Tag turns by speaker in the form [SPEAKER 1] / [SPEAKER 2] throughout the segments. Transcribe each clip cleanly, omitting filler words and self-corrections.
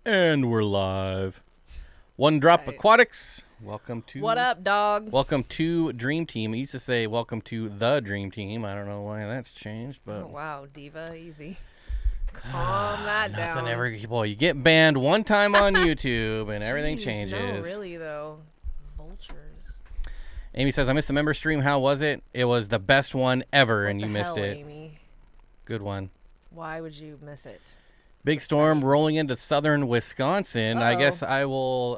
[SPEAKER 1] And we're live. One Drop Aquatics. Welcome to...
[SPEAKER 2] What up, dog?
[SPEAKER 1] Welcome to Dream Team. I used to say welcome to the Dream Team. I don't know why that's changed, but...
[SPEAKER 2] Oh, wow, diva, easy. Calm that down.
[SPEAKER 1] Nothing ever... Boy, you get banned one time on YouTube and everything changes.
[SPEAKER 2] No, really, though. Vultures.
[SPEAKER 1] Amy says, I missed the member stream. How was it? It was the best one ever,
[SPEAKER 2] What
[SPEAKER 1] and you missed it.
[SPEAKER 2] Amy?
[SPEAKER 1] Good one.
[SPEAKER 2] Why would you miss it?
[SPEAKER 1] Big storm rolling into southern Wisconsin.
[SPEAKER 2] Uh-oh.
[SPEAKER 1] I guess I will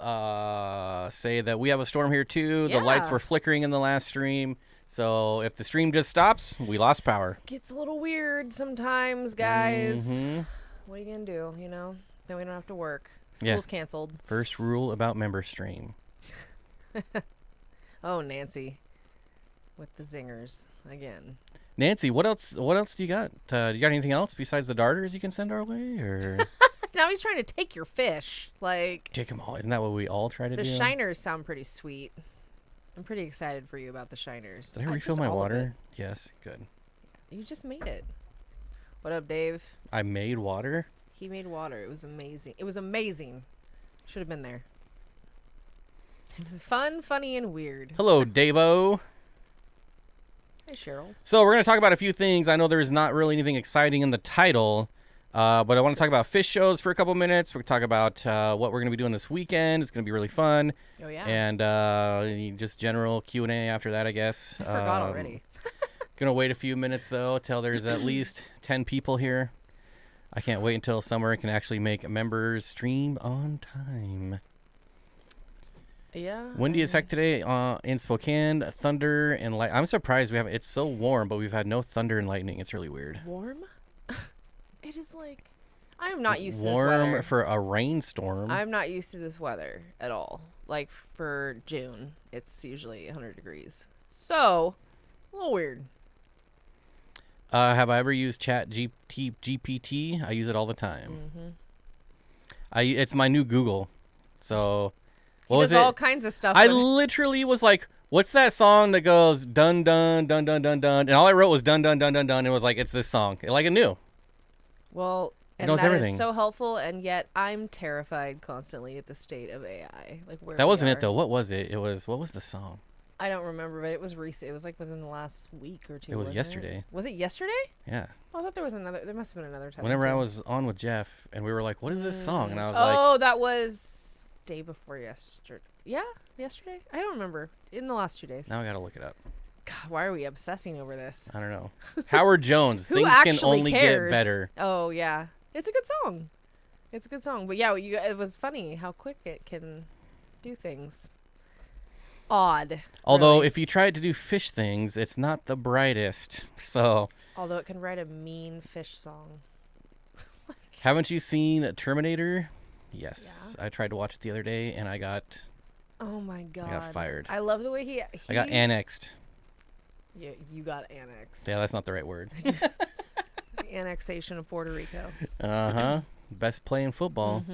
[SPEAKER 1] say that we have a storm here too. The lights were flickering in the last stream. So if the stream just stops, we lost power.
[SPEAKER 2] Gets a little weird sometimes, guys. What are you going to do, you know? Then we don't have to work. School's canceled.
[SPEAKER 1] First rule about member stream.
[SPEAKER 2] Oh, Nancy. With the zingers again.
[SPEAKER 1] Nancy, what else do you got? Do you got anything else besides the darters you can send our way? Or
[SPEAKER 2] Now he's trying to take your fish. Like,
[SPEAKER 1] take them all. Isn't that what we all try to do?
[SPEAKER 2] the shiners sound pretty sweet. I'm pretty excited for you about the shiners.
[SPEAKER 1] Did I refill my water? Yes, good.
[SPEAKER 2] You just made it. What up, Dave?
[SPEAKER 1] I made water?
[SPEAKER 2] He made water. It was amazing. It was amazing. Should have been there. It was fun, funny, and weird.
[SPEAKER 1] Hello, Davo.
[SPEAKER 2] Hey, Cheryl.
[SPEAKER 1] So we're going to talk about a few things. I know there's not really anything exciting in the title, but I want to talk about fish shows for a couple minutes. We're going to talk about what we're going to be doing this weekend. It's going to be really fun.
[SPEAKER 2] Oh, yeah.
[SPEAKER 1] And just general Q&A after that, I guess.
[SPEAKER 2] I forgot already.
[SPEAKER 1] Going to wait a few minutes, though, till there's at least 10 people here. I can't wait until summer can actually make members stream on time.
[SPEAKER 2] Yeah.
[SPEAKER 1] Windy as heck today in Spokane. Thunder and light. I'm surprised we haven't. It's so warm, but we've had no thunder and lightning. It's really weird.
[SPEAKER 2] Warm? It is like... I am not used to this weather.
[SPEAKER 1] Warm for a rainstorm.
[SPEAKER 2] I'm not used to this weather at all. Like, for June, it's usually 100 degrees. So, a little weird.
[SPEAKER 1] Have I ever used GPT? I use it all the time. It's my new Google. So... What was it?
[SPEAKER 2] All kinds of stuff.
[SPEAKER 1] I literally was like, what's that song that goes dun dun dun dun dun dun? And all I wrote was dun dun dun dun dun. It was like, it's this song. Like it knew.
[SPEAKER 2] Well, and
[SPEAKER 1] knows
[SPEAKER 2] that
[SPEAKER 1] everything.
[SPEAKER 2] is so helpful, and yet I'm terrified constantly at the state of AI. Like where
[SPEAKER 1] that wasn't
[SPEAKER 2] we
[SPEAKER 1] it though. What was it? What was the song?
[SPEAKER 2] I don't remember, but it was recent. It was like within the last week or two.
[SPEAKER 1] It was yesterday.
[SPEAKER 2] Was it yesterday?
[SPEAKER 1] Yeah.
[SPEAKER 2] Oh, I thought there was another. There must have been another time.
[SPEAKER 1] Whenever I was on with Jeff, and we were like, what is this song? And I was like,
[SPEAKER 2] oh, that was day before yesterday. Yeah, yesterday? I don't remember. In the last 2 days.
[SPEAKER 1] Now I gotta look it up.
[SPEAKER 2] God, why are we obsessing over this?
[SPEAKER 1] I don't know. Howard Jones.
[SPEAKER 2] Who
[SPEAKER 1] Things can
[SPEAKER 2] actually
[SPEAKER 1] only
[SPEAKER 2] cares?
[SPEAKER 1] get better.
[SPEAKER 2] Oh, yeah. It's a good song. It's a good song. But yeah, it was funny how quick it can do things. Odd.
[SPEAKER 1] Although,
[SPEAKER 2] really.
[SPEAKER 1] if you tried to do fish things, it's not the brightest. So.
[SPEAKER 2] Although it can write a mean fish song.
[SPEAKER 1] Haven't you seen Terminator? Yes. Yeah. I tried to watch it the other day, and I got...
[SPEAKER 2] Oh, my God.
[SPEAKER 1] I got fired.
[SPEAKER 2] I love the way he
[SPEAKER 1] I got annexed.
[SPEAKER 2] Yeah, you got annexed.
[SPEAKER 1] Yeah, that's not the right word.
[SPEAKER 2] The annexation of Puerto Rico.
[SPEAKER 1] Uh-huh. Best play in football.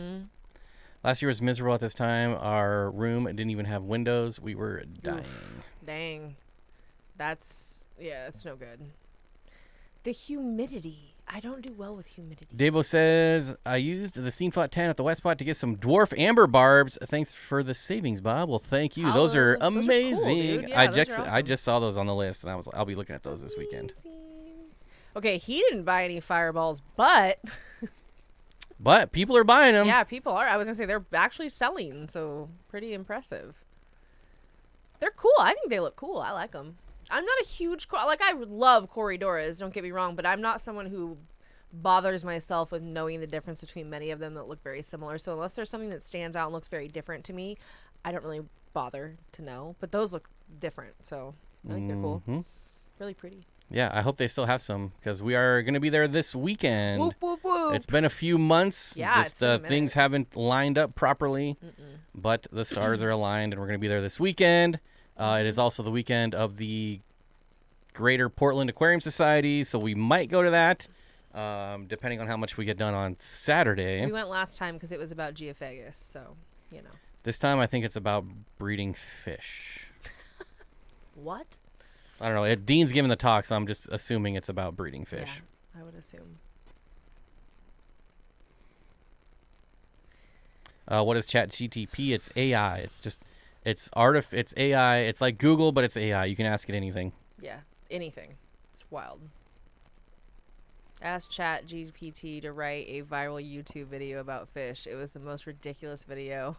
[SPEAKER 1] Last year was miserable at this time. Our room didn't even have windows. We were dying.
[SPEAKER 2] Oof, dang. That's no good. The humidity. I don't do well with humidity.
[SPEAKER 1] Davo says, I used the Steenfott 10 at the West Spot to get some dwarf amber barbs. Thanks for the savings, Bob. Well, thank you. Those are amazing.
[SPEAKER 2] Those are cool, dude. Yeah,
[SPEAKER 1] I just saw those on the list, and I'll be looking at those this weekend.
[SPEAKER 2] Okay, he didn't buy any fireballs, but...
[SPEAKER 1] But people are buying them.
[SPEAKER 2] Yeah, people are. I was going to say, they're actually selling, so pretty impressive. They're cool. I think they look cool. I like them. I'm not a huge... Like, I love Corydoras, don't get me wrong, but I'm not someone who bothers myself with knowing the difference between many of them that look very similar. So unless there's something that stands out and looks very different to me, I don't really bother to know. But those look different, so I think they're cool. Really pretty.
[SPEAKER 1] Yeah, I hope they still have some, because we are going to be there this weekend.
[SPEAKER 2] Whoop, whoop, whoop.
[SPEAKER 1] It's been a few months.
[SPEAKER 2] Yeah,
[SPEAKER 1] just things haven't lined up properly, but the stars are aligned, and we're going to be there this weekend. It is also the weekend of the Greater Portland Aquarium Society, so we might go to that, depending on how much we get done on Saturday.
[SPEAKER 2] We went last time because it was about geophagus, so, you know.
[SPEAKER 1] This time I think it's about breeding fish.
[SPEAKER 2] What?
[SPEAKER 1] I don't know. Dean's giving the talk, so I'm just assuming it's about breeding fish.
[SPEAKER 2] Yeah, I would assume.
[SPEAKER 1] What is ChatGTP? It's AI. It's AI. It's like Google, but it's AI. You can ask it anything.
[SPEAKER 2] Yeah, anything. It's wild. Asked ChatGPT to write a viral YouTube video about fish. It was the most ridiculous video.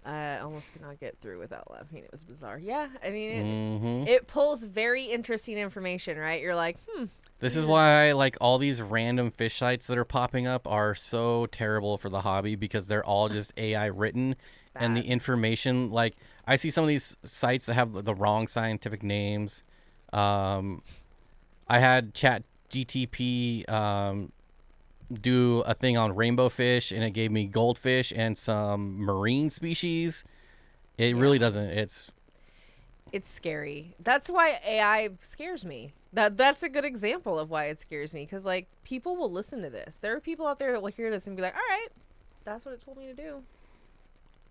[SPEAKER 2] I almost could not get through without laughing. It was bizarre. Yeah, I mean, it pulls very interesting information, right? You're like,
[SPEAKER 1] This is why like all these random fish sites that are popping up are so terrible for the hobby, because they're all just AI written, and the information, like I see some of these sites that have the wrong scientific names. I had ChatGTP do a thing on rainbow fish, and it gave me goldfish and some marine species. It really doesn't. It's
[SPEAKER 2] scary. That's why AI scares me. That's a good example of why it scares me, because like people will listen to this. There are people out there that will hear this and be like, all right, that's what it told me to do.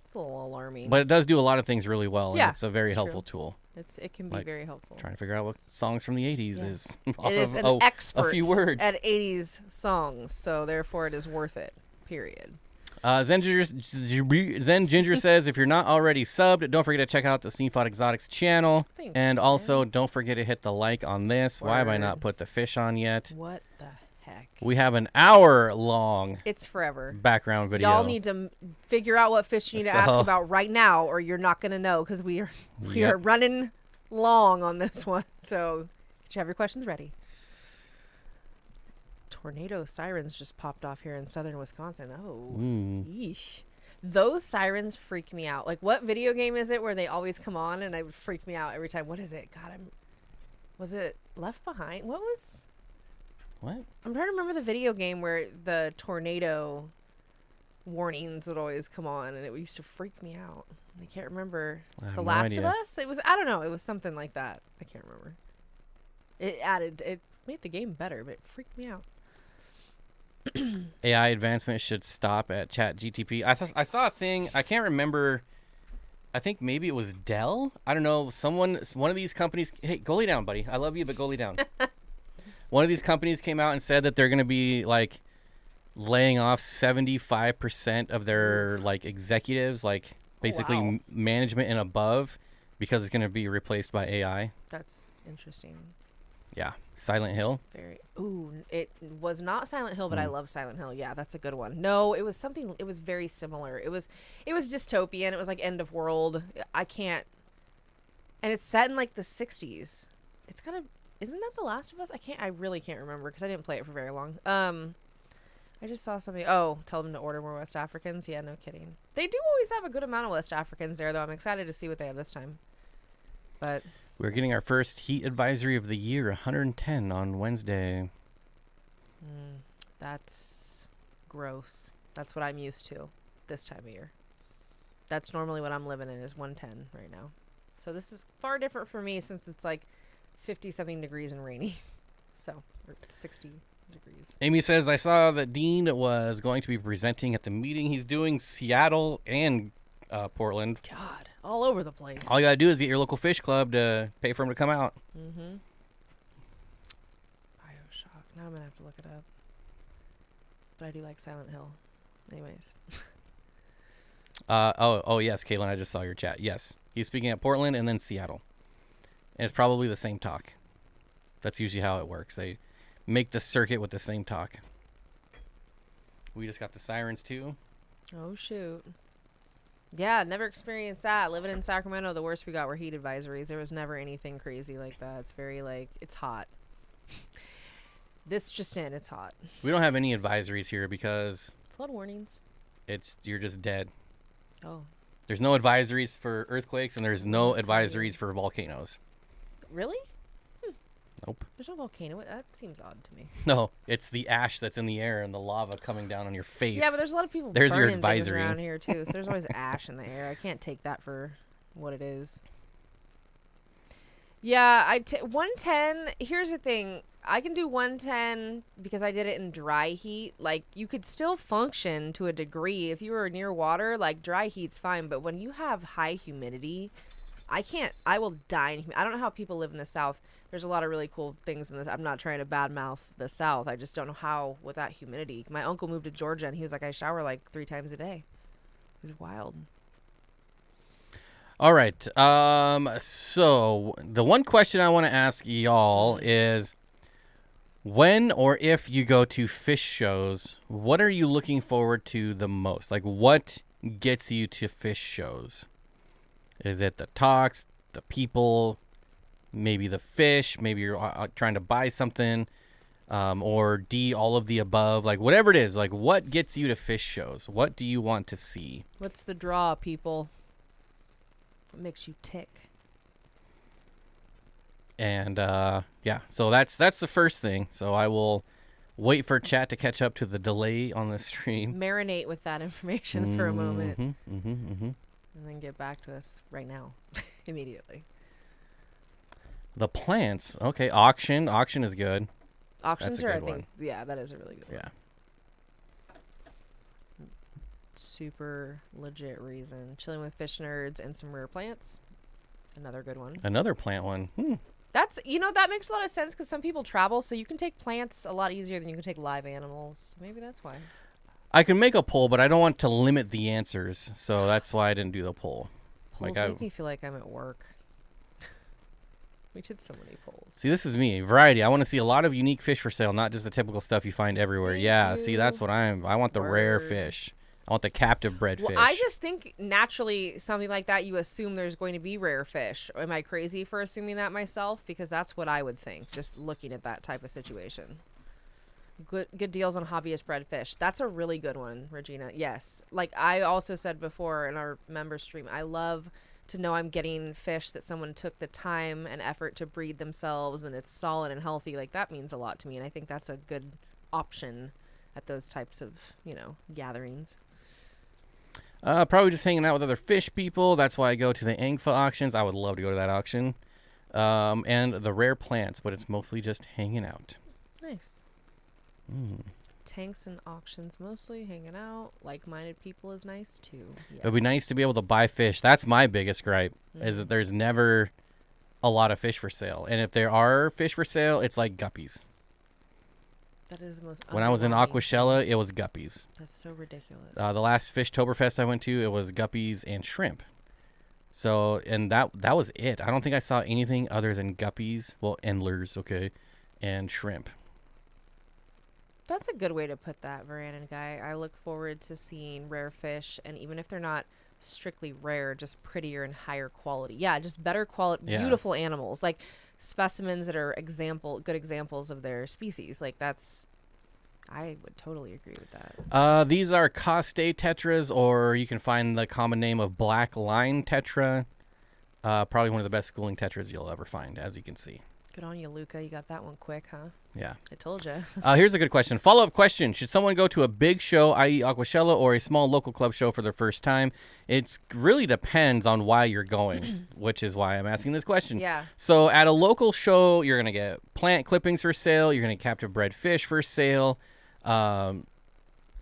[SPEAKER 2] It's a little alarming.
[SPEAKER 1] But it does do a lot of things really well.
[SPEAKER 2] Yeah,
[SPEAKER 1] and it's a very helpful tool.
[SPEAKER 2] It can be very helpful.
[SPEAKER 1] Trying to figure out what songs from the 80s is.
[SPEAKER 2] It is an expert
[SPEAKER 1] a few words
[SPEAKER 2] at 80s songs, so therefore it is worth it. Period.
[SPEAKER 1] Zen Ginger says, if you're not already subbed, don't forget to check out the Steenfott Aquatics channel.
[SPEAKER 2] Thanks,
[SPEAKER 1] and also, don't forget to hit the like on this. Why have I not put the fish on yet?
[SPEAKER 2] What the heck?
[SPEAKER 1] We have an hour-long
[SPEAKER 2] It's forever.
[SPEAKER 1] background video.
[SPEAKER 2] Y'all need to figure out what fish you need to ask about right now, or you're not going to know, because we are running long on this one. So get you have your questions ready. Tornado sirens just popped off here in southern Wisconsin. Oh, yeesh. Those sirens freak me out. Like, what video game is it where they always come on and it would freak me out every time? What is it? God, was it Left Behind? What? I'm trying to remember the video game where the tornado warnings would always come on, and it used to freak me out. I can't remember. The Last of Us? It was, I don't know. It was something like that. I can't remember. It made the game better, but it freaked me out.
[SPEAKER 1] AI advancement should stop at ChatGTP. I saw a thing. I can't remember. I think maybe it was Dell. I don't know. One of these companies. Hey, go lay down, buddy. I love you, but go lay down. One of these companies came out and said that they're going to be like laying off 75% of their like executives, like basically management and above, because it's going to be replaced by AI.
[SPEAKER 2] That's interesting.
[SPEAKER 1] Yeah, Silent Hill.
[SPEAKER 2] It was not Silent Hill, but I love Silent Hill. Yeah, that's a good one. No, it was something. It was very similar. It was dystopian. It was like end of world. And it's set in like the 60s. It's kind of, isn't that The Last of Us? I really can't remember because I didn't play it for very long. I just saw somebody. Oh, tell them to order more West Africans. Yeah, no kidding. They do always have a good amount of West Africans there, though. I'm excited to see what they have this time. But
[SPEAKER 1] we're getting our first heat advisory of the year, 110 on Wednesday.
[SPEAKER 2] That's gross. That's what I'm used to this time of year. That's normally what I'm living in, is 110 right now. So this is far different for me, since it's like 50-something degrees and rainy. So, or 60 degrees.
[SPEAKER 1] Amy says, I saw that Dean was going to be presenting at the meeting. He's doing Seattle and Portland.
[SPEAKER 2] God, all over the place.
[SPEAKER 1] All you gotta do is get your local fish club to pay for him to come out.
[SPEAKER 2] BioShock. Now I'm gonna have to look it up. But I do like Silent Hill. Anyways.
[SPEAKER 1] Oh yes, Caitlin, I just saw your chat. Yes, he's speaking at Portland and then Seattle. And it's probably the same talk. That's usually how it works. They make the circuit with the same talk. We just got the sirens too.
[SPEAKER 2] Oh shoot. Yeah, never experienced that. Living in Sacramento, the worst we got were heat advisories. There was never anything crazy like that. It's very like, it's hot. This just in, it's hot.
[SPEAKER 1] We don't have any advisories here because
[SPEAKER 2] flood warnings.
[SPEAKER 1] You're just dead.
[SPEAKER 2] Oh.
[SPEAKER 1] There's no advisories for earthquakes, and there's no advisories for volcanoes.
[SPEAKER 2] Really?
[SPEAKER 1] Nope.
[SPEAKER 2] There's no volcano. That seems odd to me.
[SPEAKER 1] No, it's the ash that's in the air and the lava coming down on your face.
[SPEAKER 2] Yeah, but there's a lot of people
[SPEAKER 1] there's your
[SPEAKER 2] burning
[SPEAKER 1] advisory
[SPEAKER 2] things around here too. So there's always ash in the air. I can't take that for what it is. Yeah, 110. Here's the thing. I can do 110 because I did it in dry heat. Like, you could still function to a degree if you were near water. Like, dry heat's fine, but when you have high humidity, I can't. I will die in humidity. I don't know how people live in the South. There's a lot of really cool things in this. I'm not trying to badmouth the South. I just don't know how with that humidity. My uncle moved to Georgia, and he was like, I shower like 3 times a day. He's wild.
[SPEAKER 1] All right. So the one question I want to ask y'all is, when or if you go to fish shows, what are you looking forward to the most? Like, what gets you to fish shows? Is it the talks, the people, maybe the fish, maybe you're trying to buy something, or D, all of the above? Like, whatever it is, like, what gets you to fish shows? What do you want to see?
[SPEAKER 2] What's the draw, people? What makes you tick?
[SPEAKER 1] And yeah, so that's the first thing. So I will wait for chat to catch up to the delay on the stream.
[SPEAKER 2] Marinate with that information for a moment.
[SPEAKER 1] And
[SPEAKER 2] then get back to us right now. Immediately.
[SPEAKER 1] the plants. Okay, auction. Auction is good.
[SPEAKER 2] Auctions
[SPEAKER 1] That's a
[SPEAKER 2] are, I
[SPEAKER 1] good
[SPEAKER 2] think,
[SPEAKER 1] one.
[SPEAKER 2] yeah, that is a really good one.
[SPEAKER 1] Yeah.
[SPEAKER 2] Super legit reason. Chilling with fish nerds and some rare plants. Another good one.
[SPEAKER 1] Another plant one.
[SPEAKER 2] That's, that makes a lot of sense because some people travel, so you can take plants a lot easier than you can take live animals. Maybe that's why.
[SPEAKER 1] I can make a poll, but I don't want to limit the answers, so that's why I didn't do the poll.
[SPEAKER 2] Polls make me feel like I'm at work. We did so many polls.
[SPEAKER 1] See, this is me. Variety. I want to see a lot of unique fish for sale, not just the typical stuff you find everywhere.
[SPEAKER 2] Thank
[SPEAKER 1] See,
[SPEAKER 2] you.
[SPEAKER 1] that's what I want the rare
[SPEAKER 2] Word.
[SPEAKER 1] fish. I want the captive bred fish.
[SPEAKER 2] I just think naturally something like that, you assume there's going to be rare fish. Am I crazy for assuming that myself? Because that's what I would think, just looking at that type of situation. Good deals on hobbyist bred fish. That's a really good one, Regina. Yes. Like I also said before in our member stream, I love to know I'm getting fish that someone took the time and effort to breed themselves and it's solid and healthy. Like that means a lot to me. And I think that's a good option at those types of, gatherings.
[SPEAKER 1] Probably just hanging out with other fish people. That's why I go to the Angfa auctions. I would love to go to that auction. And the rare plants, but it's mostly just hanging out.
[SPEAKER 2] Nice. Tanks and auctions, mostly hanging out. Like-minded people is nice too. Yes.
[SPEAKER 1] It would be nice to be able to buy fish. That's my biggest gripe, is that there's never a lot of fish for sale. And if there are fish for sale, it's like guppies.
[SPEAKER 2] That is the most.
[SPEAKER 1] When I was in Aquashella, it was guppies.
[SPEAKER 2] That's so ridiculous.
[SPEAKER 1] The last Fishtoberfest I went to, it was guppies and shrimp. So, and that was it. I don't think I saw anything other than guppies, well, endlers, okay, and shrimp.
[SPEAKER 2] That's a good way to put that, Varan Guy. I look forward to seeing rare fish, and even if they're not strictly rare, just prettier and higher quality. Yeah, just better quality, beautiful animals, like specimens that are good examples of their species. Like I would totally agree with that.
[SPEAKER 1] These are Coste tetras, or you can find the common name of black line tetra. Probably one of the best schooling tetras you'll ever find, as you can see.
[SPEAKER 2] Good on you, Luca. You got that one quick, huh?
[SPEAKER 1] Yeah.
[SPEAKER 2] I told you.
[SPEAKER 1] Here's a good question. Follow-up question. Should someone go to a big show, i.e. Aquashella, or a small local club show for their first time? It really depends on why you're going, which is why I'm asking this question.
[SPEAKER 2] Yeah.
[SPEAKER 1] So at a local show, you're going to get plant clippings for sale. You're going to get captive bred fish for sale. And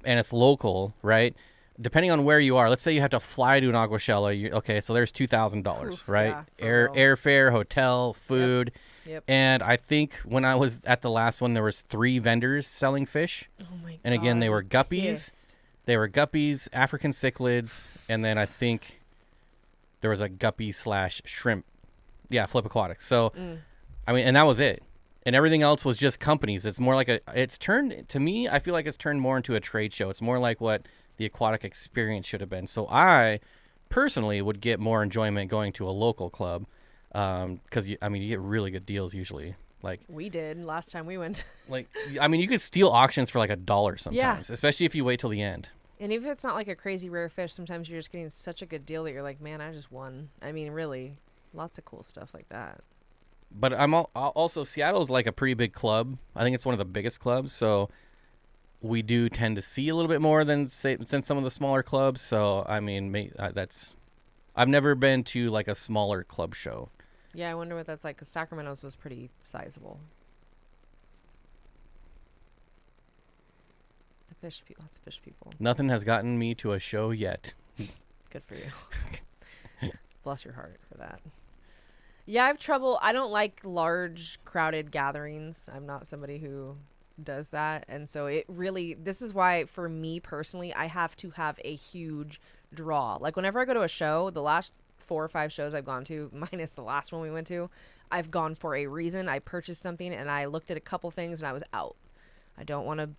[SPEAKER 1] it's local, right? Depending on where you are, let's say you have to fly to an Aquashella. Okay, so there's $2,000, right?
[SPEAKER 2] Yeah,
[SPEAKER 1] Airfare, hotel, food.
[SPEAKER 2] Yep.
[SPEAKER 1] And I think when I was at the last one, there was 3 vendors selling fish.
[SPEAKER 2] Oh my god.
[SPEAKER 1] And again, they were guppies.
[SPEAKER 2] Pissed.
[SPEAKER 1] They were guppies, African cichlids, and then I think there was a guppy / shrimp. Yeah, Flip Aquatics. So, I mean, and that was it. And everything else was just companies. It's more like it's turned, to me, I feel like it's turned more into a trade show. It's more like what the aquatic experience should have been. So I personally would get more enjoyment going to a local club. Because you get really good deals usually. Like
[SPEAKER 2] we did last time we went.
[SPEAKER 1] You could steal auctions for like $1 sometimes, especially if you wait till the end.
[SPEAKER 2] And even if it's not like a crazy rare fish, sometimes you're just getting such a good deal that you're like, man, I just won. I mean, really, lots of cool stuff like that.
[SPEAKER 1] But also Seattle's like a pretty big club. I think it's one of the biggest clubs, so we do tend to see a little bit more than some of the smaller clubs. So I mean, I've never been to like a smaller club show.
[SPEAKER 2] Yeah, I wonder what that's like, because Sacramento's was pretty sizable. Lots of fish people.
[SPEAKER 1] Nothing has gotten me to a show yet.
[SPEAKER 2] Good for you. Bless your heart for that. Yeah, I have trouble. I don't like large, crowded gatherings. I'm not somebody who does that. And so it really, this is why for me personally, I have to have a huge draw. Like whenever I go to a show, the last 4 or 5 shows I've gone to, minus the last one we went to, I've gone for a reason. I purchased something and I looked at a couple things and I was out. I don't want to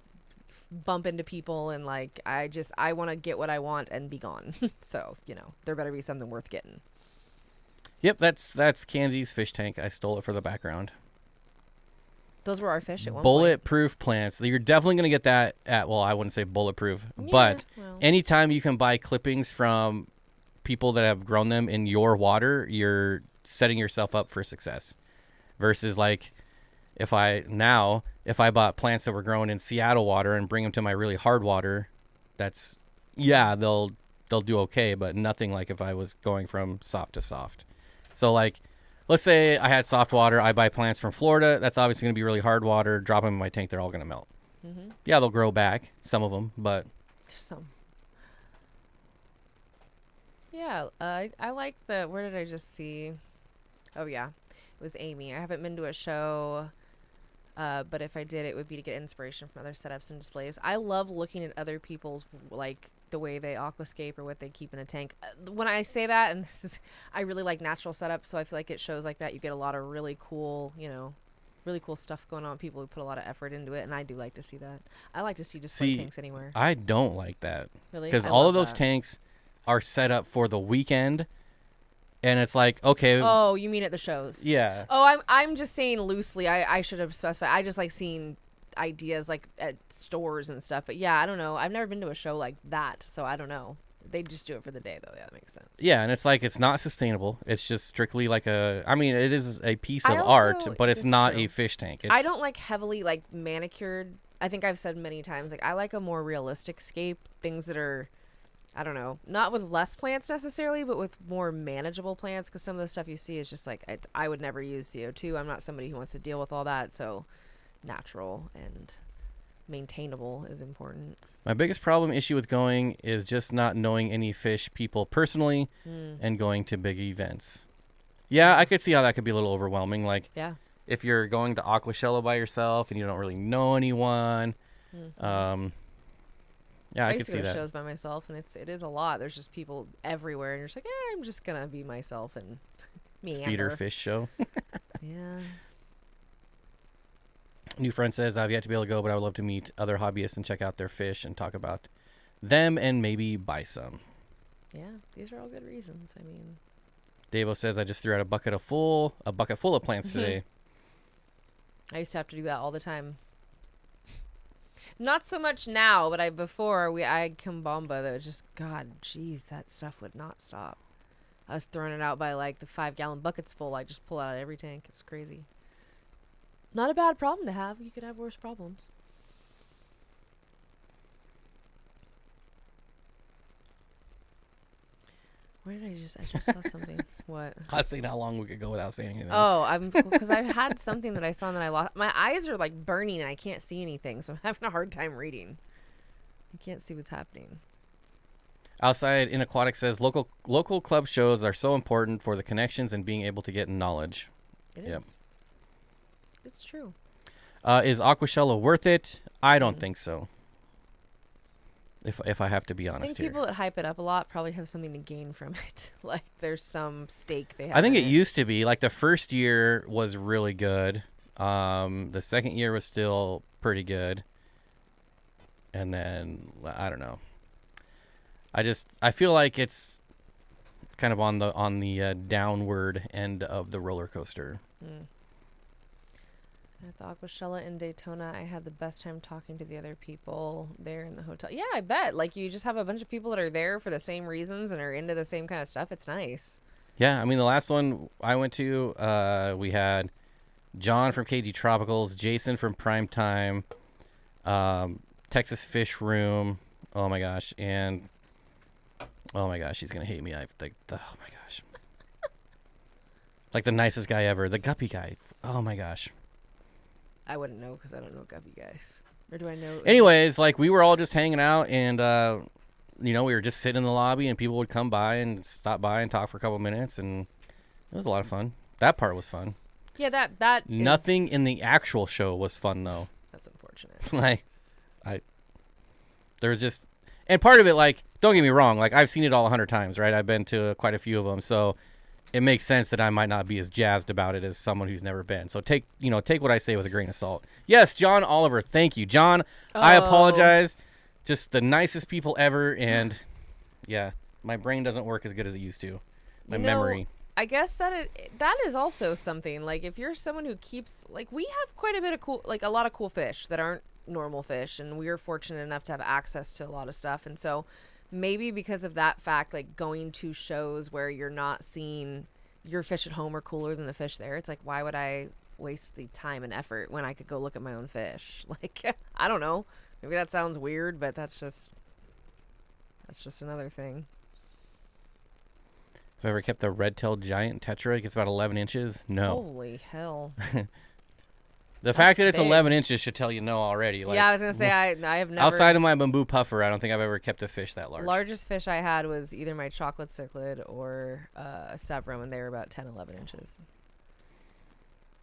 [SPEAKER 2] bump into people, and like I want to get what I want and be gone. So, you know, there better be something worth getting.
[SPEAKER 1] Yep, that's Candy's fish tank. I stole it for the background.
[SPEAKER 2] Those were our fish at one point.
[SPEAKER 1] Bulletproof plants. You're definitely going to get that at, well, I wouldn't say bulletproof, but anytime you can buy clippings from people that have grown them in your water, you're setting yourself up for success. Versus like if I bought plants that were grown in Seattle water and bring them to my really hard water, they'll do okay, but nothing like if I was going from soft to soft. So like, let's say I had soft water, I buy plants from Florida, that's obviously going to be really hard water, drop them in my tank, they're all going to melt. Mm-hmm. Yeah, they'll grow back, some of them, but...
[SPEAKER 2] Some. Yeah, I like the, where did I just see? Oh yeah, it was Amy. I haven't been to a show, but if I did, it would be to get inspiration from other setups and displays. I love looking at other people's, like, the way they aquascape or what they keep in a tank. When I say that, and this is, I really like natural setups, so I feel like it shows like that. You get a lot of really cool, you know, really cool stuff going on. People who put a lot of effort into it, and I do like to see that. I like to see display tanks anywhere.
[SPEAKER 1] I don't like that.
[SPEAKER 2] Really?
[SPEAKER 1] Because all of those tanks are set up for the weekend, and it's like, okay.
[SPEAKER 2] Oh, you mean at the shows?
[SPEAKER 1] Yeah.
[SPEAKER 2] Oh, I'm just saying loosely. I should have specified. I just like seeing ideas like at stores and stuff, but yeah, I don't know, I've never been to a show like that, so I don't know. They just do it for the day though. Yeah, that makes sense. Yeah,
[SPEAKER 1] and it's like, it's not sustainable. It's just strictly like it is a piece of art, but it's not a fish tank.
[SPEAKER 2] I don't like heavily like manicured. I think I've said many times, like I like a more realistic scape, things that are, I don't know, not with less plants necessarily, but with more manageable plants, because some of the stuff you see is just like, I would never use CO2. I'm not somebody who wants to deal with all that, so natural and maintainable is important.
[SPEAKER 1] My biggest issue with going is just not knowing any fish people personally and going to big events. Yeah, I could see how that could be a little overwhelming. Like, if you're going to Aquascaping by yourself and you don't really know anyone. I could see that. I used to go to
[SPEAKER 2] shows by myself, and it is a lot. There's just people everywhere, and you're just like, I'm just gonna be myself and meander.
[SPEAKER 1] Feeder fish show.
[SPEAKER 2] Yeah.
[SPEAKER 1] New friend says, I've yet to be able to go, but I would love to meet other hobbyists and check out their fish and talk about them and maybe buy some.
[SPEAKER 2] Yeah, these are all good reasons. I mean,
[SPEAKER 1] Davo says, I just threw out a bucket full of plants today.
[SPEAKER 2] I used to have to do that all the time. Not so much now, but I had Kimbamba that was just, God, jeez, that stuff would not stop. I was throwing it out by like the 5-gallon buckets full. I just pull out of every tank. It was crazy. Not a bad problem to have. You could have worse problems. Where did I just saw something. What?
[SPEAKER 1] I was thinking how long we could go without saying anything.
[SPEAKER 2] Oh, because I had something that I saw and then I lost. My eyes are like burning and I can't see anything, so I'm having a hard time reading. I can't see what's happening.
[SPEAKER 1] Outside in Aquatics says, local club shows are so important for the connections and being able to get knowledge.
[SPEAKER 2] It is. It's true.
[SPEAKER 1] Is Aquascaping worth it? I don't think so. If I have to be honest,
[SPEAKER 2] I think people that hype it up a lot probably have something to gain from it. Like there's some stake they have.
[SPEAKER 1] I think it used to be like the first year was really good. The second year was still pretty good, and then I don't know. I feel like it's kind of on the downward end of the roller coaster.
[SPEAKER 2] At the Aquascaping in Daytona, I had the best time talking to the other people there in the hotel. Yeah, I bet. Like, you just have a bunch of people that are there for the same reasons and are into the same kind of stuff. It's nice.
[SPEAKER 1] Yeah, I mean, the last one I went to, we had John from KG Tropicals, Jason from Primetime, Texas Fish Room. Oh, my gosh. And, oh, my gosh, he's going to hate me. Oh, my gosh. Like, the nicest guy ever. The guppy guy. Oh, my gosh.
[SPEAKER 2] I wouldn't know because I don't know guppy guys. Or do I know?
[SPEAKER 1] Anyways, like we were all just hanging out and, we were just sitting in the lobby and people would come by and stop by and talk for a couple minutes. And it was a lot of fun. That part was fun.
[SPEAKER 2] Yeah, that
[SPEAKER 1] Nothing in the actual show was fun, though.
[SPEAKER 2] That's unfortunate.
[SPEAKER 1] Like, there's just, and part of it, like, don't get me wrong, like, I've seen it all 100 times, right? I've been to quite a few of them, so it makes sense that I might not be as jazzed about it as someone who's never been. So take what I say with a grain of salt. Yes, John Oliver, thank you. John, I apologize. Just the nicest people ever, and yeah, my brain doesn't work as good as it used to. My memory.
[SPEAKER 2] I guess that is also something. Like, if you're someone who keeps, like, we have quite a bit of cool, like, a lot of cool fish that aren't normal fish, and we are fortunate enough to have access to a lot of stuff. And so maybe because of that fact, like, going to shows where you're not seeing your fish at home are cooler than the fish there, it's like, why would I waste the time and effort when I could go look at my own fish? Like, I don't know. Maybe that sounds weird, but that's just another thing.
[SPEAKER 1] Have I ever kept a red-tailed giant tetra? It gets about 11 inches. No.
[SPEAKER 2] Holy hell.
[SPEAKER 1] The fact that it's big. 11 inches should tell you no already. Like,
[SPEAKER 2] yeah, I was going to say, I have never...
[SPEAKER 1] Outside of my bamboo puffer, I don't think I've ever kept a fish that large.
[SPEAKER 2] Largest fish I had was either my chocolate cichlid or a severum, and they were about 10, 11 inches.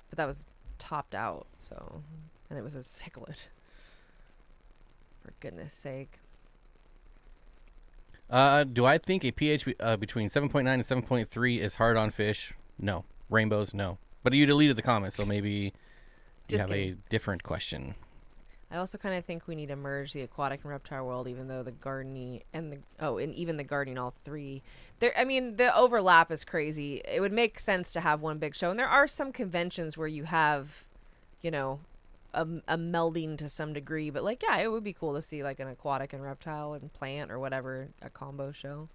[SPEAKER 2] But that was topped out, so... And it was a cichlid. For goodness sake.
[SPEAKER 1] Do I think a pH between 7.9 and 7.3 is hard on fish? No. Rainbows? No. But you deleted the comment, so maybe... You have a different question.
[SPEAKER 2] I also kind of think we need to merge the aquatic and reptile world, even though the gardening and even the gardening, all three. I mean, the overlap is crazy. It would make sense to have one big show, and there are some conventions where you have, a melding to some degree. But like, yeah, it would be cool to see like an aquatic and reptile and plant or whatever, a combo show.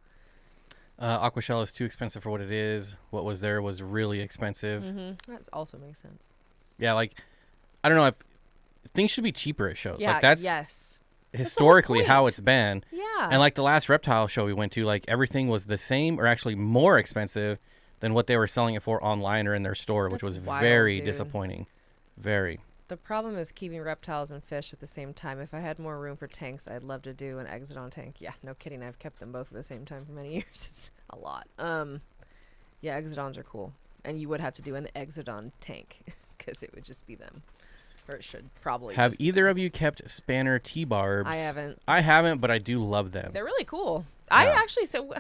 [SPEAKER 1] Aquashell is too expensive for what it is. What was there was really expensive.
[SPEAKER 2] Mm-hmm. That also makes sense.
[SPEAKER 1] Yeah, like. I don't know if things should be cheaper at shows.
[SPEAKER 2] Yeah,
[SPEAKER 1] like that's historically how it's been.
[SPEAKER 2] Yeah.
[SPEAKER 1] And like the last reptile show we went to, like everything was the same or actually more expensive than what they were selling it for online or in their store, which was wild, very disappointing. Very.
[SPEAKER 2] The problem is keeping reptiles and fish at the same time. If I had more room for tanks, I'd love to do an Exodon tank. Yeah, no kidding. I've kept them both at the same time for many years. It's a lot. Yeah, Exodons are cool. And you would have to do an Exodon tank because it would just be them. Or it should probably.
[SPEAKER 1] Have either of you kept spanner T-barbs?
[SPEAKER 2] I haven't,
[SPEAKER 1] but I do love them.
[SPEAKER 2] They're really cool. Yeah. I actually, so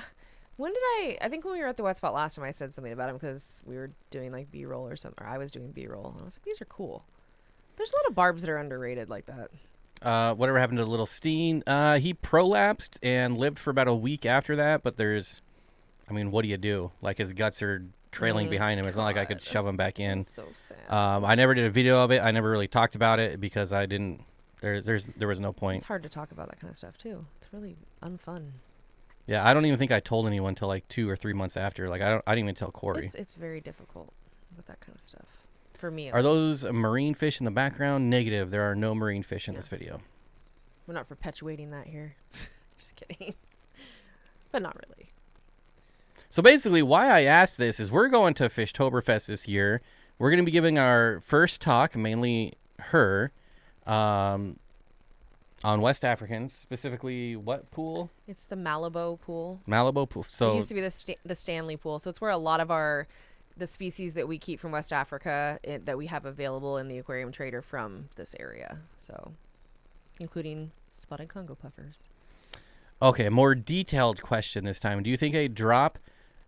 [SPEAKER 2] when did I think when we were at the wet spot last time, I said something about them because we were doing like B-roll or something, or I was doing B-roll. And I was like, these are cool. There's a lot of barbs that are underrated like that.
[SPEAKER 1] Whatever happened to little Steen? He prolapsed and lived for about a week after that, but what do you do? Like his guts are trailing behind him. It's not like I could shove him back in.
[SPEAKER 2] That's so sad.
[SPEAKER 1] I never did a video of it. I never really talked about it because I didn't. There was no point.
[SPEAKER 2] It's hard to talk about that kind of stuff too. It's really unfun.
[SPEAKER 1] Yeah, I don't even think I told anyone until like 2 or 3 months after. Like I didn't even tell Corey.
[SPEAKER 2] It's very difficult with that kind of stuff. For me.
[SPEAKER 1] Are those marine fish in the background? Negative. There are no marine fish in this video.
[SPEAKER 2] We're not perpetuating that here. Just kidding. But not really.
[SPEAKER 1] So basically, why I asked this is we're going to Fishtoberfest this year. We're going to be giving our first talk, mainly her, on West Africans, specifically what pool?
[SPEAKER 2] It's the Malibu pool.
[SPEAKER 1] Malibu pool. So
[SPEAKER 2] it used to be the Stanley pool. So it's where a lot of the species that we keep from West Africa that we have available in the aquarium trade are from this area. So, including spotted Congo puffers.
[SPEAKER 1] Okay, more detailed question this time. Do you think a drop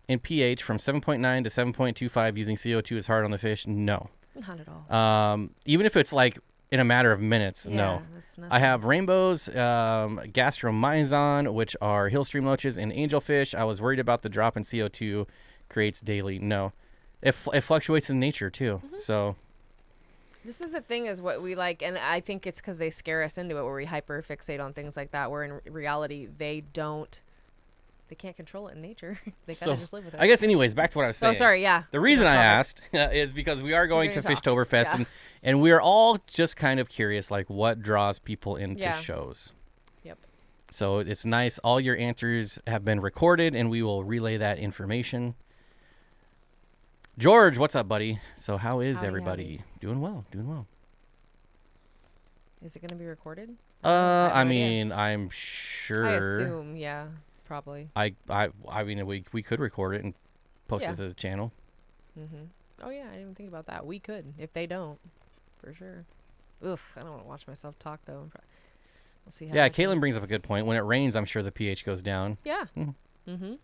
[SPEAKER 1] in pH from 7.9 to 7.25 using CO2 is hard on the fish? No.
[SPEAKER 2] Not at all.
[SPEAKER 1] Even if it's like in a matter of minutes, no. I have rainbows, gastromyzon, which are hillstream loaches, and angelfish. I was worried about the drop in CO2 creates daily. No. It fluctuates in nature too. Mm-hmm. So
[SPEAKER 2] this is the thing is what we like, and I think it's because they scare us into it where we hyperfixate on things like that, where in reality they can't control it in nature. They kind of just live with it.
[SPEAKER 1] I guess anyways, back to what I was saying.
[SPEAKER 2] Oh, sorry, yeah.
[SPEAKER 1] The reason I asked is because we are going to Fishtoberfest, and we're all just kind of curious, like what draws people into shows.
[SPEAKER 2] Yep.
[SPEAKER 1] So it's nice. All your answers have been recorded, and we will relay that information. George, what's up, buddy? So how is everybody? Doing well.
[SPEAKER 2] Is it going to be recorded?
[SPEAKER 1] I'm sure.
[SPEAKER 2] I assume, yeah, probably.
[SPEAKER 1] I mean, we could record it and post this as a channel.
[SPEAKER 2] Mm-hmm. Oh yeah, I didn't even think about that. We could if they don't, for sure. Oof, I don't want to watch myself talk though. We'll see how
[SPEAKER 1] Yeah,
[SPEAKER 2] that
[SPEAKER 1] Caitlin
[SPEAKER 2] goes.
[SPEAKER 1] brings up a good point. When it rains, I'm sure the pH goes down.
[SPEAKER 2] Yeah.
[SPEAKER 1] Mhm.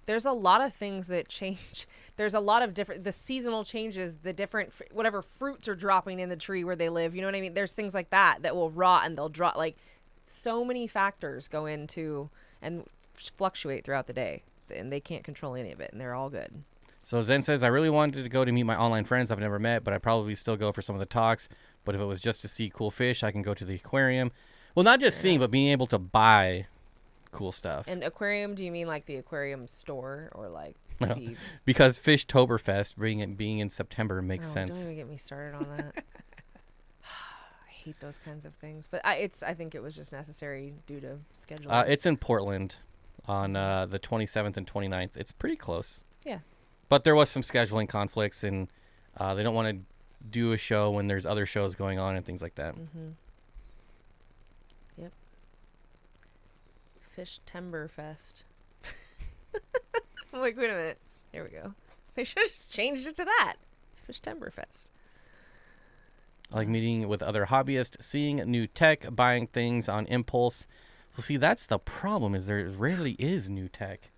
[SPEAKER 2] There's a lot of things that change. There's a lot of different, the seasonal changes, the different, whatever fruits are dropping in the tree where they live. You know what I mean? There's things like that will rot and they'll drop. Like, so many factors go into and fluctuate throughout the day, and they can't control any of it, and they're all good.
[SPEAKER 1] So Zen says, I really wanted to go to meet my online friends I've never met, but I'd probably still go for some of the talks. But if it was just to see cool fish, I can go to the aquarium. Well, not just seeing, but being able to buy cool stuff.
[SPEAKER 2] And aquarium, do you mean like the aquarium store or like
[SPEAKER 1] No,
[SPEAKER 2] the...
[SPEAKER 1] because Fishtoberfest being in September makes sense.
[SPEAKER 2] Don't even get me started on that. I hate those kinds of things. But I think it was just necessary due to scheduling.
[SPEAKER 1] It's in Portland on the 27th and 29th. It's pretty close.
[SPEAKER 2] Yeah.
[SPEAKER 1] But there was some scheduling conflicts, and they don't want to do a show when there's other shows going on and things like that.
[SPEAKER 2] Yep. Fishtoberfest. I'm like, wait a minute. There we go. They should have just changed it to that. It's Fishtoberfest.
[SPEAKER 1] I like meeting with other hobbyists, seeing new tech, buying things on impulse. Well, see, that's the problem, is there rarely is new tech.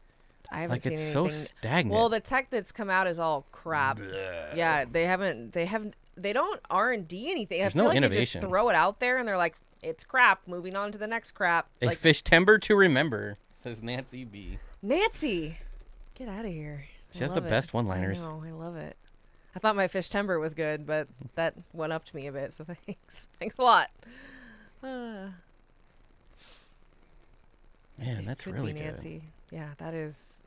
[SPEAKER 2] I haven't
[SPEAKER 1] Like,
[SPEAKER 2] seen
[SPEAKER 1] it's
[SPEAKER 2] anything.
[SPEAKER 1] so stagnant.
[SPEAKER 2] Well, the tech that's come out is all crap.
[SPEAKER 1] Bleh.
[SPEAKER 2] Yeah, they don't R&D anything.
[SPEAKER 1] There's
[SPEAKER 2] I feel
[SPEAKER 1] no
[SPEAKER 2] like
[SPEAKER 1] innovation.
[SPEAKER 2] They just throw it out there and they're like, it's crap, moving on to the next crap.
[SPEAKER 1] A
[SPEAKER 2] Like,
[SPEAKER 1] Fishtember to remember, says Nancy B.
[SPEAKER 2] Nancy, get out of here.
[SPEAKER 1] She has the best one-liners.
[SPEAKER 2] I know, I love it. I thought my Fishtember was good, but that went up to me a bit, so thanks. Thanks a lot.
[SPEAKER 1] Man, that's
[SPEAKER 2] Could
[SPEAKER 1] really
[SPEAKER 2] be
[SPEAKER 1] good.
[SPEAKER 2] Nancy. Yeah, that is.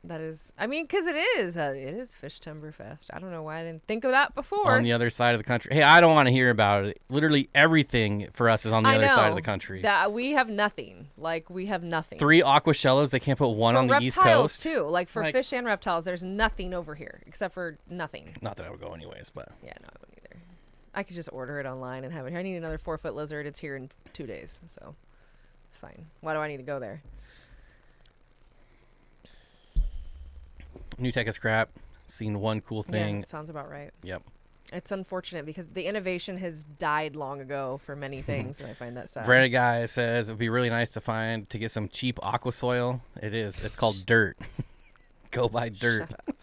[SPEAKER 2] I mean, because it is Fishtoberfest. I don't know why I didn't think of that before.
[SPEAKER 1] On the other side of the country. Hey, I don't want to hear about it. Literally everything for us is on the other side of the country.
[SPEAKER 2] That we have nothing. Like, we have nothing.
[SPEAKER 1] 3 aquashellas, they can't put one
[SPEAKER 2] for
[SPEAKER 1] on the East
[SPEAKER 2] reptiles
[SPEAKER 1] Coast.
[SPEAKER 2] too. Like, for
[SPEAKER 1] Like-
[SPEAKER 2] fish and reptiles, there's nothing over here except for nothing.
[SPEAKER 1] Not that I would go anyways, but
[SPEAKER 2] Yeah, no, I wouldn't either. I could just order it online and have it here. I need another 4-foot lizard. It's here in 2 days, so it's fine. Why do I need to go there?
[SPEAKER 1] new tech is crap. Seen one cool thing.
[SPEAKER 2] Yeah, that sounds about right.
[SPEAKER 1] Yep.
[SPEAKER 2] It's unfortunate because the innovation has died long ago for many things, and I find that sad.
[SPEAKER 1] Brandon guy says it would be really nice to get some cheap aqua soil. It is. It's called dirt. Go buy dirt.
[SPEAKER 2] Shut up.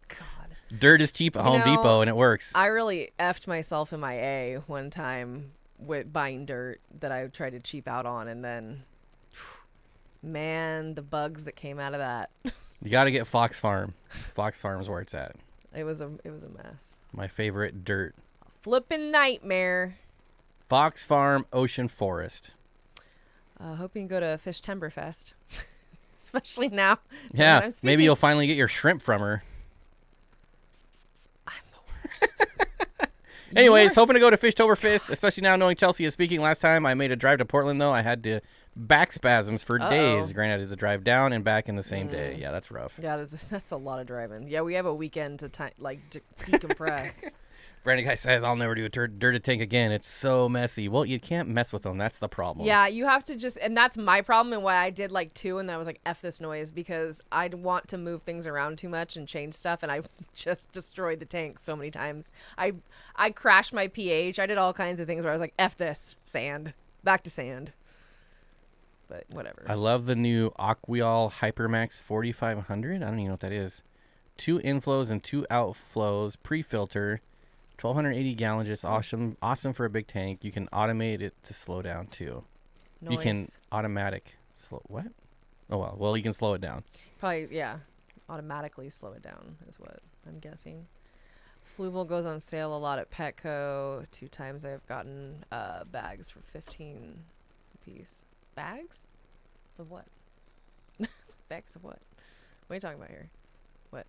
[SPEAKER 2] God.
[SPEAKER 1] Dirt is cheap at Home Depot, and it works.
[SPEAKER 2] I really effed myself in my A one time with buying dirt that I tried to cheap out on, and then, man, the bugs that came out of that.
[SPEAKER 1] You got to get Fox Farm. Fox Farm's where it's at.
[SPEAKER 2] It was a mess.
[SPEAKER 1] My favorite dirt.
[SPEAKER 2] Flippin' nightmare.
[SPEAKER 1] Fox Farm Ocean Forest.
[SPEAKER 2] Hope you can go to Fishtoberfest, especially now.
[SPEAKER 1] Yeah,
[SPEAKER 2] that I'm
[SPEAKER 1] maybe
[SPEAKER 2] speaking.
[SPEAKER 1] you'll finally get your shrimp from her.
[SPEAKER 2] I'm the worst.
[SPEAKER 1] Anyways,
[SPEAKER 2] Yours-
[SPEAKER 1] hoping to go to Fishtoberfest, especially now knowing Chelsea is speaking. Last time I made a drive to Portland, though, I had to back spasms for days. Granted, I did the drive down and back in the same day. Yeah, that's rough.
[SPEAKER 2] Yeah, that's a lot of driving. Yeah, we have a weekend to decompress.
[SPEAKER 1] Brandon guy says, I'll never do a dirty tank again. It's so messy. Well, you can't mess with them. That's the problem.
[SPEAKER 2] Yeah, you have to just, and that's my problem and why I did like 2 and then I was like, F this noise, because I'd want to move things around too much and change stuff, and I just destroyed the tank so many times. I crashed my pH. I did all kinds of things where I was like, F this, sand, back to sand. But whatever.
[SPEAKER 1] I love the new Aquial Hypermax 4500. I don't even know what that is. 2 inflows and 2 outflows, pre-filter, 1280 gallons. Just awesome for a big tank. You can automate it to slow down too.
[SPEAKER 2] Noise.
[SPEAKER 1] You can automatic slow what? Oh well, you can slow it down.
[SPEAKER 2] Probably, yeah. Automatically slow it down is what I'm guessing. Fluval goes on sale a lot at Petco. 2 times I've gotten bags for 15 a piece. Bags? Of what? Bags of what? What are you talking about here? What?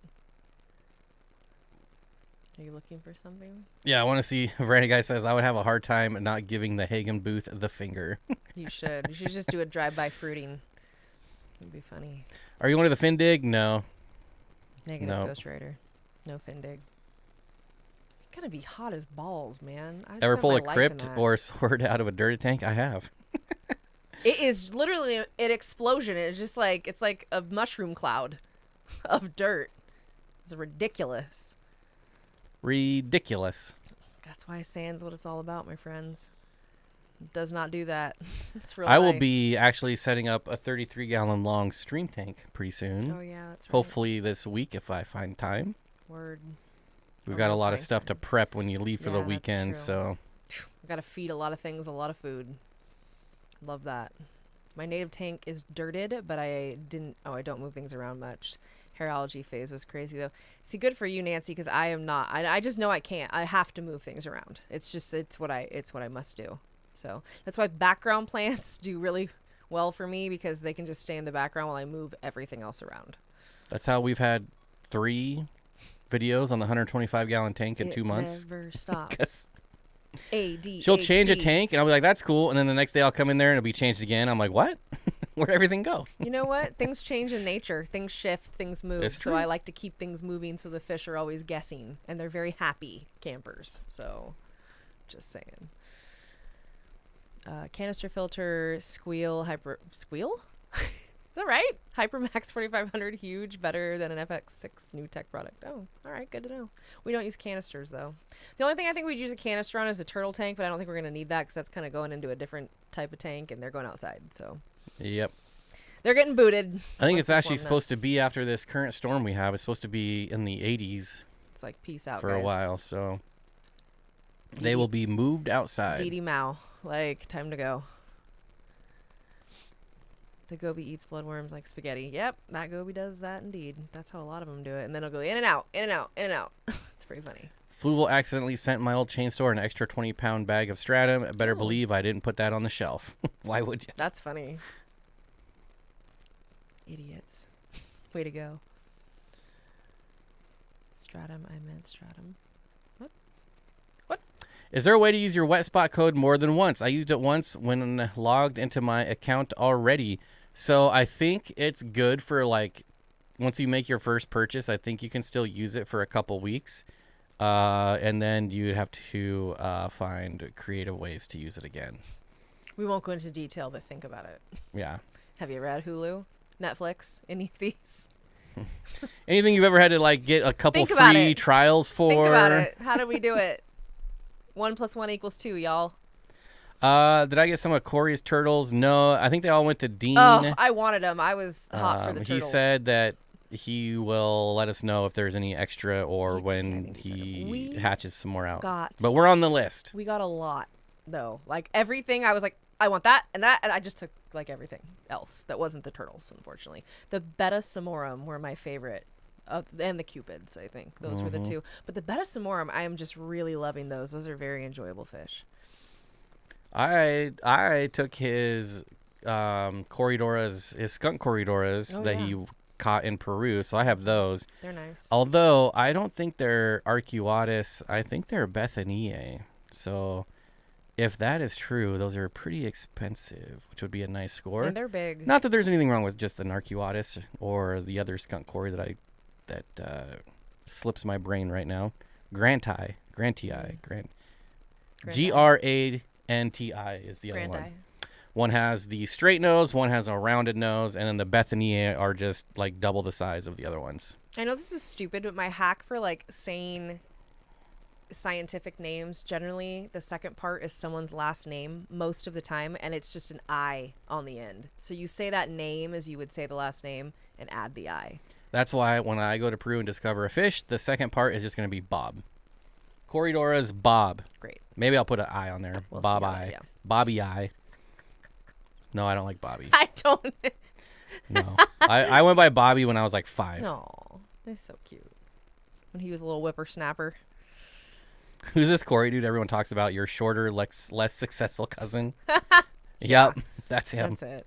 [SPEAKER 2] Are you looking for something?
[SPEAKER 1] Yeah, I want to see. Randy guy says I would have a hard time not giving the Hagen booth the finger.
[SPEAKER 2] You should. You should just do a drive-by fruiting. It'd be funny.
[SPEAKER 1] Are you going to the fin dig? No.
[SPEAKER 2] Negative
[SPEAKER 1] No.
[SPEAKER 2] Ghost Rider. No Findig. Gotta be hot as balls, man. I'd
[SPEAKER 1] Ever
[SPEAKER 2] spend
[SPEAKER 1] pull
[SPEAKER 2] my
[SPEAKER 1] a
[SPEAKER 2] life
[SPEAKER 1] crypt
[SPEAKER 2] in that.
[SPEAKER 1] or a sword out of a dirty tank? I have.
[SPEAKER 2] It is literally an explosion. It's just like, it's like a mushroom cloud of dirt. It's ridiculous.
[SPEAKER 1] Ridiculous.
[SPEAKER 2] God, That's why sand's what it's all about, my friends. It does not do that. It's real
[SPEAKER 1] I will
[SPEAKER 2] nice.
[SPEAKER 1] be actually setting up a 33-gallon long stream tank pretty soon.
[SPEAKER 2] Oh, yeah, that's right.
[SPEAKER 1] Hopefully this week if I find time.
[SPEAKER 2] Word.
[SPEAKER 1] We've
[SPEAKER 2] Oh,
[SPEAKER 1] got a
[SPEAKER 2] we'll
[SPEAKER 1] lot of
[SPEAKER 2] find
[SPEAKER 1] stuff to
[SPEAKER 2] time.
[SPEAKER 1] prep when you leave for
[SPEAKER 2] Yeah,
[SPEAKER 1] the
[SPEAKER 2] that's
[SPEAKER 1] weekend,
[SPEAKER 2] true.
[SPEAKER 1] so
[SPEAKER 2] I've got to feed a lot of things, a lot of food. Love that. My native tank is dirted, but I don't move things around much. Hairology phase was crazy, though. See, good for you, Nancy, because I am not. I just know I can't. I have to move things around. It's what I must do. So that's why background plants do really well for me, because they can just stay in the background while I move everything else around.
[SPEAKER 1] that's how we've had 3 videos on the 125-gallon tank in 2 months.
[SPEAKER 2] It never stops. ADHD.
[SPEAKER 1] She'll change a tank, and I'll be like, that's cool. And then the next day I'll come in there, and it'll be changed again. I'm like, what? Where'd everything go?
[SPEAKER 2] You know what? Things change in nature. Things shift. Things move.
[SPEAKER 1] It's
[SPEAKER 2] So
[SPEAKER 1] true.
[SPEAKER 2] I like to keep things moving so the fish are always guessing. And they're very happy campers. So just saying. Canister filter, squeal? Is that right? Hypermax 4500, huge, better than an FX6 new tech product. Oh, all right, good to know. We don't use canisters, though. The only thing I think we'd use a canister on is the turtle tank, but I don't think we're going to need that because that's kind of going into a different type of tank, and they're going outside. So
[SPEAKER 1] Yep.
[SPEAKER 2] they're getting booted.
[SPEAKER 1] I think
[SPEAKER 2] once
[SPEAKER 1] it's actually
[SPEAKER 2] warmed up.
[SPEAKER 1] supposed to be after this current storm we have. It's supposed to be in the 80s
[SPEAKER 2] It's like, peace out,
[SPEAKER 1] for
[SPEAKER 2] guys.
[SPEAKER 1] a while, so they
[SPEAKER 2] Dee
[SPEAKER 1] will be moved outside.
[SPEAKER 2] Dee Dee Mao. Like, time to go. The goby eats bloodworms like spaghetti. Yep, that goby does that indeed. That's how a lot of them do it. And then it'll go in and out, in and out, in and out. It's pretty funny.
[SPEAKER 1] Fluval accidentally sent my old chain store an extra 20-pound bag of stratum. Better
[SPEAKER 2] Oh.
[SPEAKER 1] believe I didn't put that on the shelf. Why would you?
[SPEAKER 2] That's funny. Idiots. Way to go. Stratum, I meant stratum.
[SPEAKER 1] Is there a way to use your wet spot code more than once? I used it once when logged into my account already. So I think it's good for, like, once you make your first purchase, I think you can still use it for a couple weeks. And then you'd have to find creative ways to use it again.
[SPEAKER 2] We won't go into detail, but think about it.
[SPEAKER 1] Yeah.
[SPEAKER 2] Have you ever had Hulu? Netflix? Any of these?
[SPEAKER 1] Anything you've ever had to, like, get a couple
[SPEAKER 2] Think about
[SPEAKER 1] free
[SPEAKER 2] it.
[SPEAKER 1] trials for?
[SPEAKER 2] Think about it. How did we do it? 1 + 1 = 2, y'all.
[SPEAKER 1] Did I get some of Corey's turtles? No, I think they all went to Dean.
[SPEAKER 2] Oh, I wanted them. I was hot for the turtles.
[SPEAKER 1] He said that he will let us know if there's any extra or
[SPEAKER 2] He's
[SPEAKER 1] when
[SPEAKER 2] getting
[SPEAKER 1] he
[SPEAKER 2] turtle. We
[SPEAKER 1] hatches some more out.
[SPEAKER 2] got-
[SPEAKER 1] But we're on the list.
[SPEAKER 2] We got a lot, though. Like, everything, I was like, I want that, and I just took, like, everything else that wasn't the turtles, unfortunately. The Beta Samorum were my favorite. And the Cupids, I think. Those were the two. But the Beta Samorum, I am just really loving those. Those are very enjoyable fish.
[SPEAKER 1] I took his Corydoras, his skunk Corydoras
[SPEAKER 2] Oh,
[SPEAKER 1] that
[SPEAKER 2] yeah.
[SPEAKER 1] he caught in Peru, so I have those.
[SPEAKER 2] They're nice.
[SPEAKER 1] Although I don't think they're Arcuatus, I think they're Bethaniae. So if that is true, those are pretty expensive, which would be a nice score.
[SPEAKER 2] And they're big.
[SPEAKER 1] Not that there's anything wrong with just an Arcuatus or the other skunk Cory that slips my brain right now. Grantii. Grantii is the other one.
[SPEAKER 2] Grandi.
[SPEAKER 1] One has the straight nose, one has a rounded nose, and then the Bethaniae are just like double the size of the other ones.
[SPEAKER 2] I know this is stupid, but my hack for, like, saying scientific names, generally the second part is someone's last name most of the time, and it's just an I on the end. So you say that name as you would say the last name and add the I.
[SPEAKER 1] That's why when I go to Peru and discover a fish, the second part is just going to be Bob. Corydoras Bob.
[SPEAKER 2] Great.
[SPEAKER 1] Maybe I'll put an I on there.
[SPEAKER 2] We'll
[SPEAKER 1] Bob
[SPEAKER 2] see how
[SPEAKER 1] I.
[SPEAKER 2] that- yeah.
[SPEAKER 1] Bobby I. No, I don't like Bobby.
[SPEAKER 2] I don't.
[SPEAKER 1] No. I went by Bobby when I was like 5.
[SPEAKER 2] No, he's so cute. When he was a little whippersnapper.
[SPEAKER 1] Who's this Corey dude everyone talks about? Your shorter, less successful cousin? Yep, that's him.
[SPEAKER 2] That's it.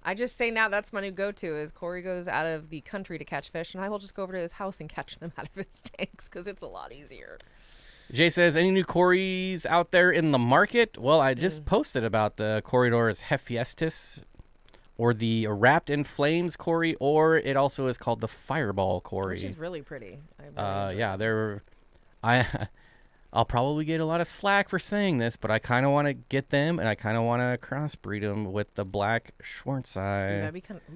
[SPEAKER 2] I just say now that's my new go-to is Corey goes out of the country to catch fish, and I will just go over to his house and catch them out of his tanks because it's a lot easier.
[SPEAKER 1] Jay says, any new Corys out there in the market? Well, I just posted about the Corydoras Hephaestus, or the Wrapped in Flames Cory, or it also is called the Fireball Cory.
[SPEAKER 2] Which is really pretty. I really
[SPEAKER 1] Yeah,
[SPEAKER 2] enjoy
[SPEAKER 1] they're... I'll probably get a lot of slack for saying this, but I kind of want to get them, and I kind of want to crossbreed them with the black
[SPEAKER 2] it. Ooh,
[SPEAKER 1] Schwarzschild
[SPEAKER 2] that'd be kind of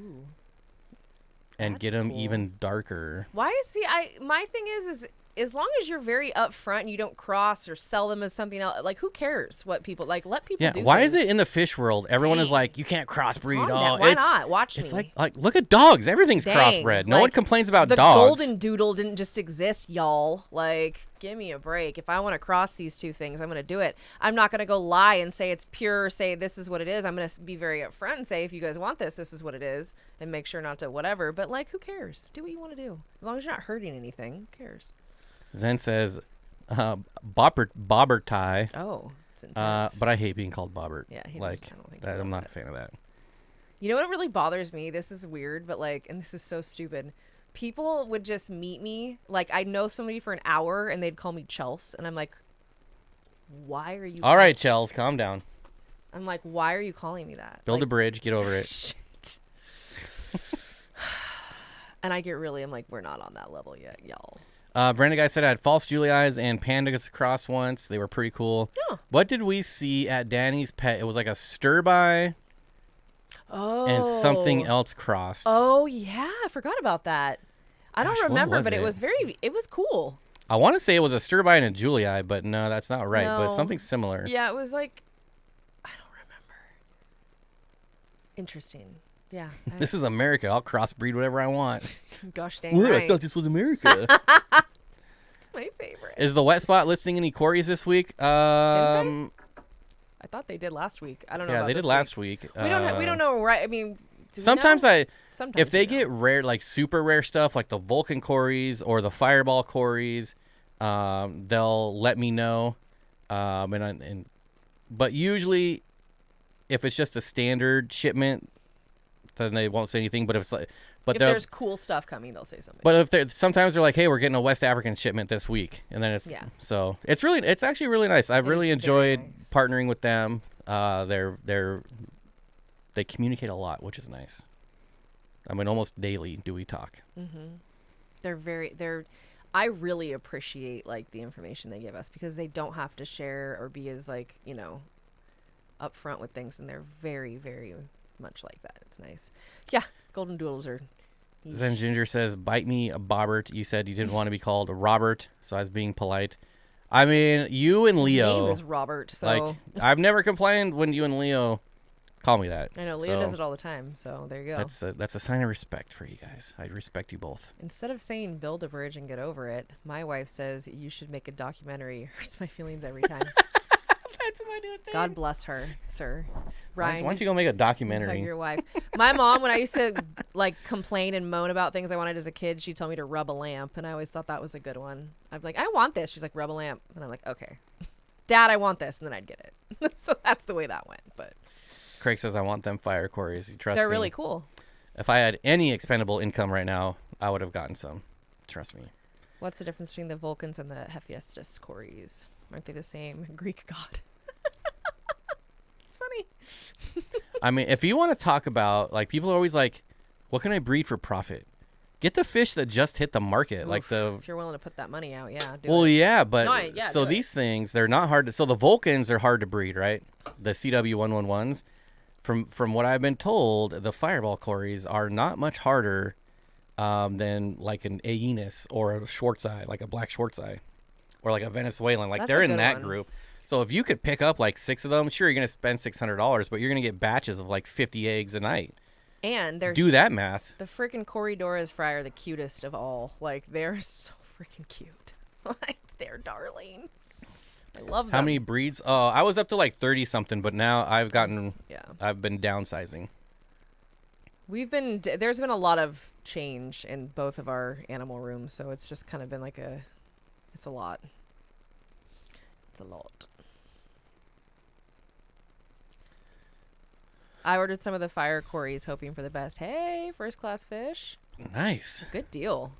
[SPEAKER 1] and get
[SPEAKER 2] that's
[SPEAKER 1] them
[SPEAKER 2] cool.
[SPEAKER 1] even darker.
[SPEAKER 2] Why is he? My thing is as long as you're very upfront and you don't cross or sell them as something else, like who cares what people like? Let people do.
[SPEAKER 1] Why
[SPEAKER 2] things.
[SPEAKER 1] is it in the fish world everyone is like, you can't crossbreed?
[SPEAKER 2] Oh, why not? Watch
[SPEAKER 1] it's
[SPEAKER 2] me.
[SPEAKER 1] like look at dogs. Everything's
[SPEAKER 2] Dang,
[SPEAKER 1] crossbred. No
[SPEAKER 2] like,
[SPEAKER 1] one complains about
[SPEAKER 2] the
[SPEAKER 1] dogs.
[SPEAKER 2] golden doodle didn't just exist, y'all. Like, give me a break. If I want to cross these two things, I'm going to do it. I'm not going to go lie and say it's pure, say this is what it is. I'm going to be very upfront and say, if you guys want this, this is what it is, and make sure not to whatever. But, like, who cares? Do what you want to do. As long as you're not hurting anything, who cares?
[SPEAKER 1] Zen says, bobber tie.
[SPEAKER 2] Oh, it's intense.
[SPEAKER 1] But I hate being called bobbert.
[SPEAKER 2] Yeah,
[SPEAKER 1] like, I'm not a fan of that.
[SPEAKER 2] You know what really bothers me? This is weird, but, like, and this is so stupid. People would just meet me. Like, I'd know somebody for an hour, and they'd call me Chels. And I'm like, why are you...
[SPEAKER 1] All right, Chels, calm down.
[SPEAKER 2] I'm like, why are you calling me that?
[SPEAKER 1] Build a bridge. Get over it.
[SPEAKER 2] Shit. And I get really... I'm like, we're not on that level yet, y'all.
[SPEAKER 1] Brandon Guy said I had false Julie eyes and pandas across once. They were pretty cool.
[SPEAKER 2] Yeah.
[SPEAKER 1] What did we see at Danny's Pet? It was like a stir-by and something else crossed.
[SPEAKER 2] Oh, yeah. I forgot about that. I
[SPEAKER 1] Gosh,
[SPEAKER 2] don't remember,
[SPEAKER 1] what was
[SPEAKER 2] but
[SPEAKER 1] it?
[SPEAKER 2] it was cool.
[SPEAKER 1] I want to say it was a stir-by and a Julie eye, but no, that's not right.
[SPEAKER 2] No.
[SPEAKER 1] But something similar.
[SPEAKER 2] Yeah, it was like... I don't remember. Interesting. Yeah.
[SPEAKER 1] This is America. I'll crossbreed whatever I want.
[SPEAKER 2] Gosh dang
[SPEAKER 1] What?
[SPEAKER 2] right.
[SPEAKER 1] I thought this was America.
[SPEAKER 2] It's my favorite.
[SPEAKER 1] Is the Wet Spot listing any Corys this week?
[SPEAKER 2] I thought they did last week. I don't know.
[SPEAKER 1] Yeah,
[SPEAKER 2] about
[SPEAKER 1] they did
[SPEAKER 2] this
[SPEAKER 1] last week.
[SPEAKER 2] We don't know, right? I mean, do we
[SPEAKER 1] sometimes
[SPEAKER 2] know? Sometimes
[SPEAKER 1] if they
[SPEAKER 2] we know.
[SPEAKER 1] get rare, like super rare stuff, like the Vulcan Corys or the Fireball Corys, they'll let me know. But usually, if it's just a standard shipment, then they won't say anything. But if
[SPEAKER 2] there's cool stuff coming, they'll say something.
[SPEAKER 1] But if sometimes they're like, "Hey, we're getting a West African shipment this week," and then it's so it's actually really nice. I've really enjoyed partnering with them. They communicate a lot, which is nice. I mean, almost daily do we talk.
[SPEAKER 2] Mm-hmm. I really appreciate like the information they give us because they don't have to share or be as like upfront with things, and they're very, very much like that. It's nice. Yeah, golden doodles are...
[SPEAKER 1] Zen Ginger says, bite me, Bobbert. You said you didn't want to be called Robert, so I was being polite. I mean, you and Leo...
[SPEAKER 2] His name is Robert, so...
[SPEAKER 1] Like, I've never complained when you and Leo call me that.
[SPEAKER 2] I know, Leo does it all the time, so there you go.
[SPEAKER 1] That's a sign of respect for you guys. I respect you both.
[SPEAKER 2] Instead of saying build a bridge and get over it, my wife says you should make a documentary. It hurts my feelings every time.
[SPEAKER 1] That's my new thing.
[SPEAKER 2] God bless her, sir. Ryan,
[SPEAKER 1] why don't you go make a documentary?
[SPEAKER 2] Your wife. My mom, when I used to like complain and moan about things I wanted as a kid, she told me to rub a lamp, and I always thought that was a good one. I'm like, I want this. She's like, rub a lamp, and I'm like, okay, Dad, I want this, and then I'd get it. So that's the way that went. But
[SPEAKER 1] Craig says I want them fire Corys. You trust me?
[SPEAKER 2] They're really cool.
[SPEAKER 1] If I had any expendable income right now, I would have gotten some. Trust me.
[SPEAKER 2] What's the difference between the Vulcans and the Hephaestus Corys? Aren't they the same Greek god? It's funny.
[SPEAKER 1] I mean, if you want to talk about, like, people are always like, what can I breed for profit? Get the fish that just hit the market.
[SPEAKER 2] Oof,
[SPEAKER 1] like
[SPEAKER 2] if you're willing to put that money out, yeah.
[SPEAKER 1] Yeah, but
[SPEAKER 2] do
[SPEAKER 1] these things, they're not hard to, so the Vulcans are hard to breed, right? The CW111s. From what I've been told, the Fireball Corys are not much harder than like an Aeneas or a Schwarzeye, like a black Schwarzeye, or like a Venezuelan. Like, they're in that group. So if you could pick up like 6 of them, sure, you're going to spend $600, but you're going to get batches of like 50 eggs a night.
[SPEAKER 2] And
[SPEAKER 1] do that math.
[SPEAKER 2] The freaking Corydoras fry are the cutest of all. Like, they're so freaking cute. Like, they're darling. I love them.
[SPEAKER 1] How many breeds? Oh, I was up to like 30 something, but now I've been downsizing.
[SPEAKER 2] There's been a lot of change in both of our animal rooms, so it's just kind of been like it's a lot. It's a lot. I ordered some of the fire Corys, hoping for the best. Hey, first class fish.
[SPEAKER 1] Nice.
[SPEAKER 2] Good deal.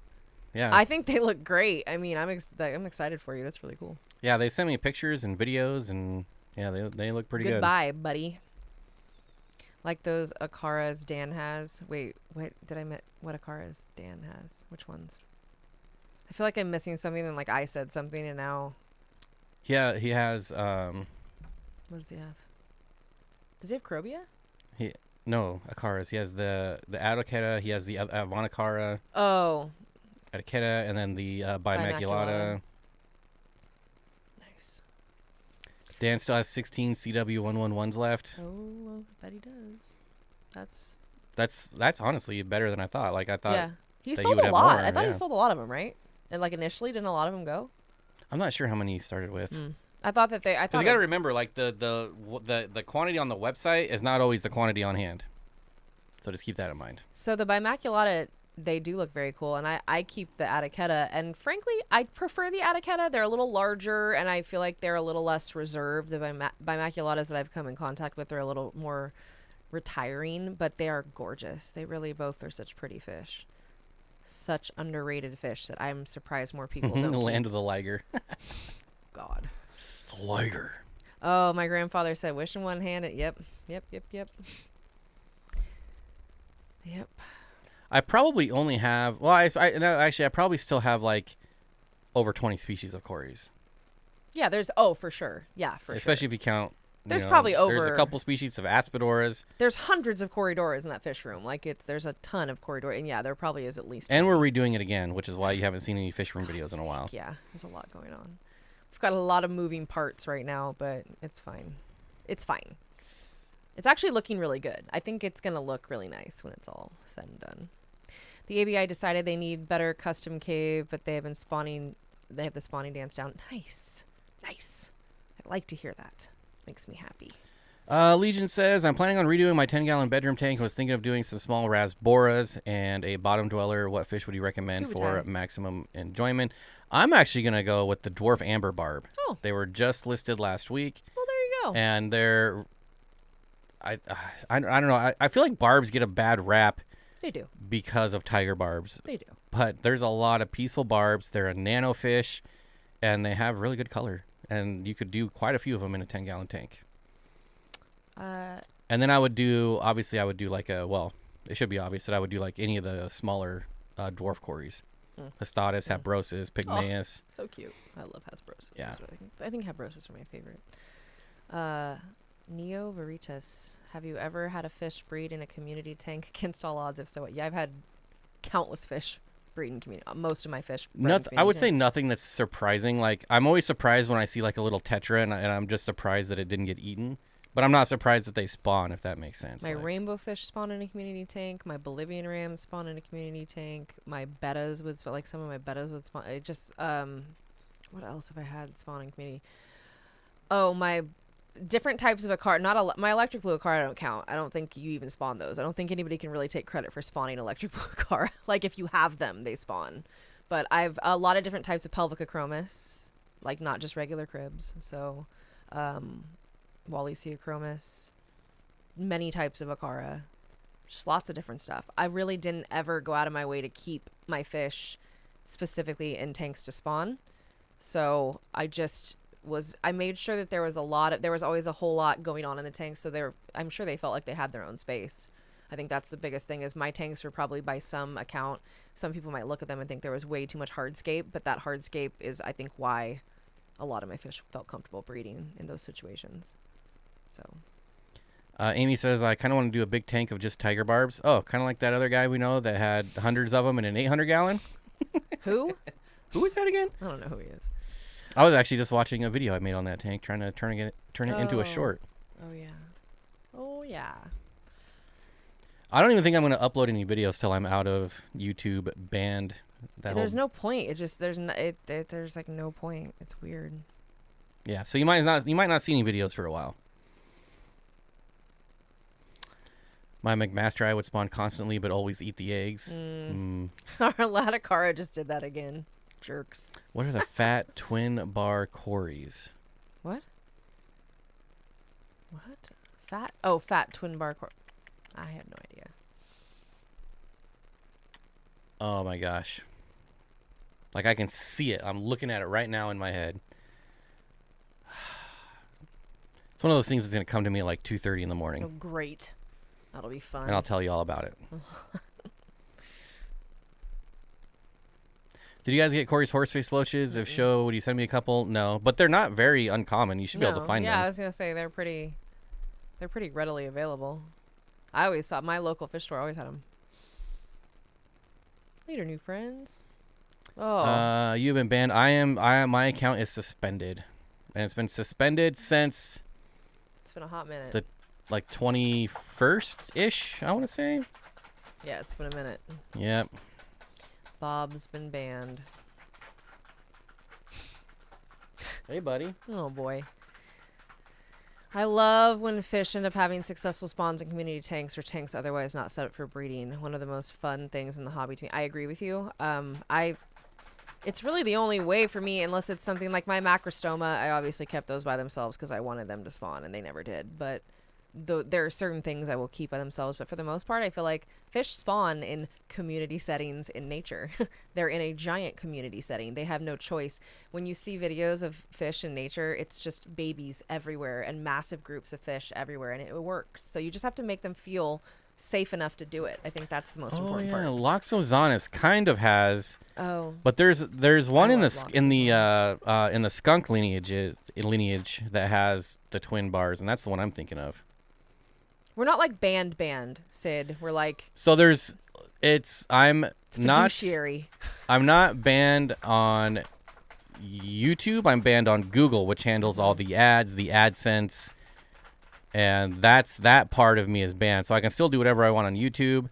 [SPEAKER 1] Yeah.
[SPEAKER 2] I think they look great. I mean, I'm excited for you. That's really cool.
[SPEAKER 1] Yeah, they sent me pictures and videos, and yeah, they look pretty good.
[SPEAKER 2] Goodbye, buddy. Like those Acaras Dan has. Wait, what did I miss? What Acaras Dan has? Which ones? I feel like I'm missing something, and like I said something, and now. Yeah,
[SPEAKER 1] he has.
[SPEAKER 2] What does he have? Does he have Crobia?
[SPEAKER 1] No, Acaras. He has the Adocata. He has the Avanacara.
[SPEAKER 2] Oh.
[SPEAKER 1] Etiquetta, and then the Bimaculata.
[SPEAKER 2] Nice.
[SPEAKER 1] Dan still has 16 CW111s left.
[SPEAKER 2] Oh, I bet he does.
[SPEAKER 1] That's honestly better than I thought. Like I thought.
[SPEAKER 2] Yeah. He
[SPEAKER 1] that
[SPEAKER 2] sold
[SPEAKER 1] you would
[SPEAKER 2] a
[SPEAKER 1] have
[SPEAKER 2] lot.
[SPEAKER 1] more,
[SPEAKER 2] I thought
[SPEAKER 1] yeah.
[SPEAKER 2] he sold a lot of them, right? And like initially, didn't a lot of them go?
[SPEAKER 1] I'm not sure how many he started with.
[SPEAKER 2] I thought that they. I
[SPEAKER 1] Because
[SPEAKER 2] thought
[SPEAKER 1] you got to remember, like the quantity on the website is not always the quantity on hand. So just keep that in mind.
[SPEAKER 2] So the Bimaculata, they do look very cool, and I keep the Etiquetta, and frankly, I prefer the Etiquetta. They're a little larger, and I feel like they're a little less reserved. The Bimaculatas that I've come in contact with are a little more retiring, but they are gorgeous. They really both are such pretty fish. Such underrated fish that I'm surprised more people don't
[SPEAKER 1] The
[SPEAKER 2] keep.
[SPEAKER 1] land of the liger.
[SPEAKER 2] God.
[SPEAKER 1] It's a liger.
[SPEAKER 2] Oh, my grandfather said, wish in one hand. Yep. Yep.
[SPEAKER 1] I probably only have. Well, no, actually, I probably still have like over 20 species of cories.
[SPEAKER 2] Yeah, there's. For sure. Yeah, for
[SPEAKER 1] Especially
[SPEAKER 2] sure.
[SPEAKER 1] if you count.
[SPEAKER 2] There's probably over.
[SPEAKER 1] There's a couple species of aspidoras.
[SPEAKER 2] There's hundreds of Corydoras in that fish room. Like there's a ton of Corydoras, and yeah, there probably is at least.
[SPEAKER 1] And we're redoing it again, which is why you haven't seen any fish room videos in a while.
[SPEAKER 2] Yeah, there's a lot going on. We've got a lot of moving parts right now, but it's fine. It's fine. It's actually looking really good. I think it's gonna look really nice when it's all said and done. The ABI decided they need better custom cave, but they have been spawning. They have the spawning dance down. Nice. I like to hear that. Makes me happy.
[SPEAKER 1] Legion says, I'm planning on redoing my 10-gallon bedroom tank. I was thinking of doing some small rasboras and a bottom dweller. What fish would you recommend for maximum enjoyment? I'm actually going to go with the dwarf amber barb.
[SPEAKER 2] Oh.
[SPEAKER 1] They were just listed last week.
[SPEAKER 2] Well, there you go.
[SPEAKER 1] And they're... I don't know. I feel like barbs get a bad rap.
[SPEAKER 2] They do.
[SPEAKER 1] Because of tiger barbs.
[SPEAKER 2] They do.
[SPEAKER 1] But there's a lot of peaceful barbs. They're a nano fish, and they have really good color. And you could do quite a few of them in a 10-gallon tank. And then I would do like it should be obvious that I would do like any of the smaller dwarf cories. Hastatus, Habrosus, Pygmaeus.
[SPEAKER 2] Oh, so cute. I love Habrosus.
[SPEAKER 1] Yeah.
[SPEAKER 2] I think Habrosus are my favorite. Neo Veritas. Have you ever had a fish breed in a community tank against all odds? If so, yeah, I've had countless fish breed in community. Most of my fish.
[SPEAKER 1] I would say nothing that's surprising. Like I'm always surprised when I see like a little tetra, and I'm just surprised that it didn't get eaten. But I'm not surprised that they spawn, if that makes sense.
[SPEAKER 2] My rainbow fish spawn in a community tank. My Bolivian rams spawn in a community tank. My bettas would spawn. Like some of my bettas would spawn. It just what else have I had spawn in community? Oh, my different types of my electric blue acara don't count. I don't think you even spawn those. I don't think anybody can really take credit for spawning electric blue acara. Like if you have them, they spawn. But I've a lot of different types of pelvica chromis, like not just regular cribs. So, Wallicia chromis, many types of acara, just lots of different stuff. I really didn't ever go out of my way to keep my fish specifically in tanks to spawn. So I made sure that there was always a whole lot going on in the tanks. So I'm sure they felt like they had their own space. I think that's the biggest thing is my tanks were probably by some account. Some people might look at them and think there was way too much hardscape, but that hardscape is, I think, why a lot of my fish felt comfortable breeding in those situations. So,
[SPEAKER 1] Amy says, I kind of want to do a big tank of just tiger barbs. Oh, kind of like that other guy we know that had hundreds of them in an 800-gallon.
[SPEAKER 2] Who?
[SPEAKER 1] Who is that again?
[SPEAKER 2] I don't know who he is.
[SPEAKER 1] I was actually just watching a video I made on that tank, trying to turn it into a short.
[SPEAKER 2] Oh yeah.
[SPEAKER 1] I don't even think I'm going to upload any videos till I'm out of YouTube banned.
[SPEAKER 2] There's no point. It just there's like no point. It's weird.
[SPEAKER 1] Yeah, so you might not see any videos for a while. My McMaster would spawn constantly, but always eat the eggs.
[SPEAKER 2] Our Laticara just did that again. Jerks.
[SPEAKER 1] What are the fat twin bar cories?
[SPEAKER 2] What? Fat? Oh, fat twin bar core. I have no idea.
[SPEAKER 1] Oh my gosh. Like I can see it. I'm looking at it right now in my head. It's one of those things that's going to come to me at like 2:30 in the morning.
[SPEAKER 2] Oh, great. That'll be fun.
[SPEAKER 1] And I'll tell you all about it. Did you guys get Corey's horseface loaches? If so, would you send me a couple? No, but they're not very uncommon. You should be able to find them.
[SPEAKER 2] Yeah, I was gonna say they're pretty readily available. I always saw my local fish store always had them. Later, new friends. Oh,
[SPEAKER 1] You've been banned. My account is suspended, and it's been suspended since
[SPEAKER 2] it's been a hot minute.
[SPEAKER 1] the 21st ish. I want to say.
[SPEAKER 2] Yeah, it's been a minute.
[SPEAKER 1] Yep.
[SPEAKER 2] Bob's been banned.
[SPEAKER 1] Hey, buddy.
[SPEAKER 2] Oh boy. I love when fish end up having successful spawns in community tanks or tanks otherwise not set up for breeding. One of the most fun things in the hobby to me. I agree with you. It's really the only way for me, unless it's something like my macrostoma. I obviously kept those by themselves because I wanted them to spawn, and they never did. But there are certain things I will keep by themselves. But for the most part, I feel like fish spawn in community settings in nature. They're in a giant community setting. They have no choice. When you see videos of fish in nature, it's just babies everywhere and massive groups of fish everywhere, and it works. So you just have to make them feel safe enough to do it. I think that's the most important part.
[SPEAKER 1] Loxosaurus kind of has.
[SPEAKER 2] Oh.
[SPEAKER 1] But there's one in
[SPEAKER 2] love
[SPEAKER 1] the skunk lineage that has the twin bars, and that's the one I'm thinking of.
[SPEAKER 2] We're not like banned, Sid. We're like
[SPEAKER 1] So I'm not
[SPEAKER 2] fiduciary.
[SPEAKER 1] I'm not banned on YouTube. I'm banned on Google, which handles all the ads, the AdSense, and that part of me is banned. So I can still do whatever I want on YouTube.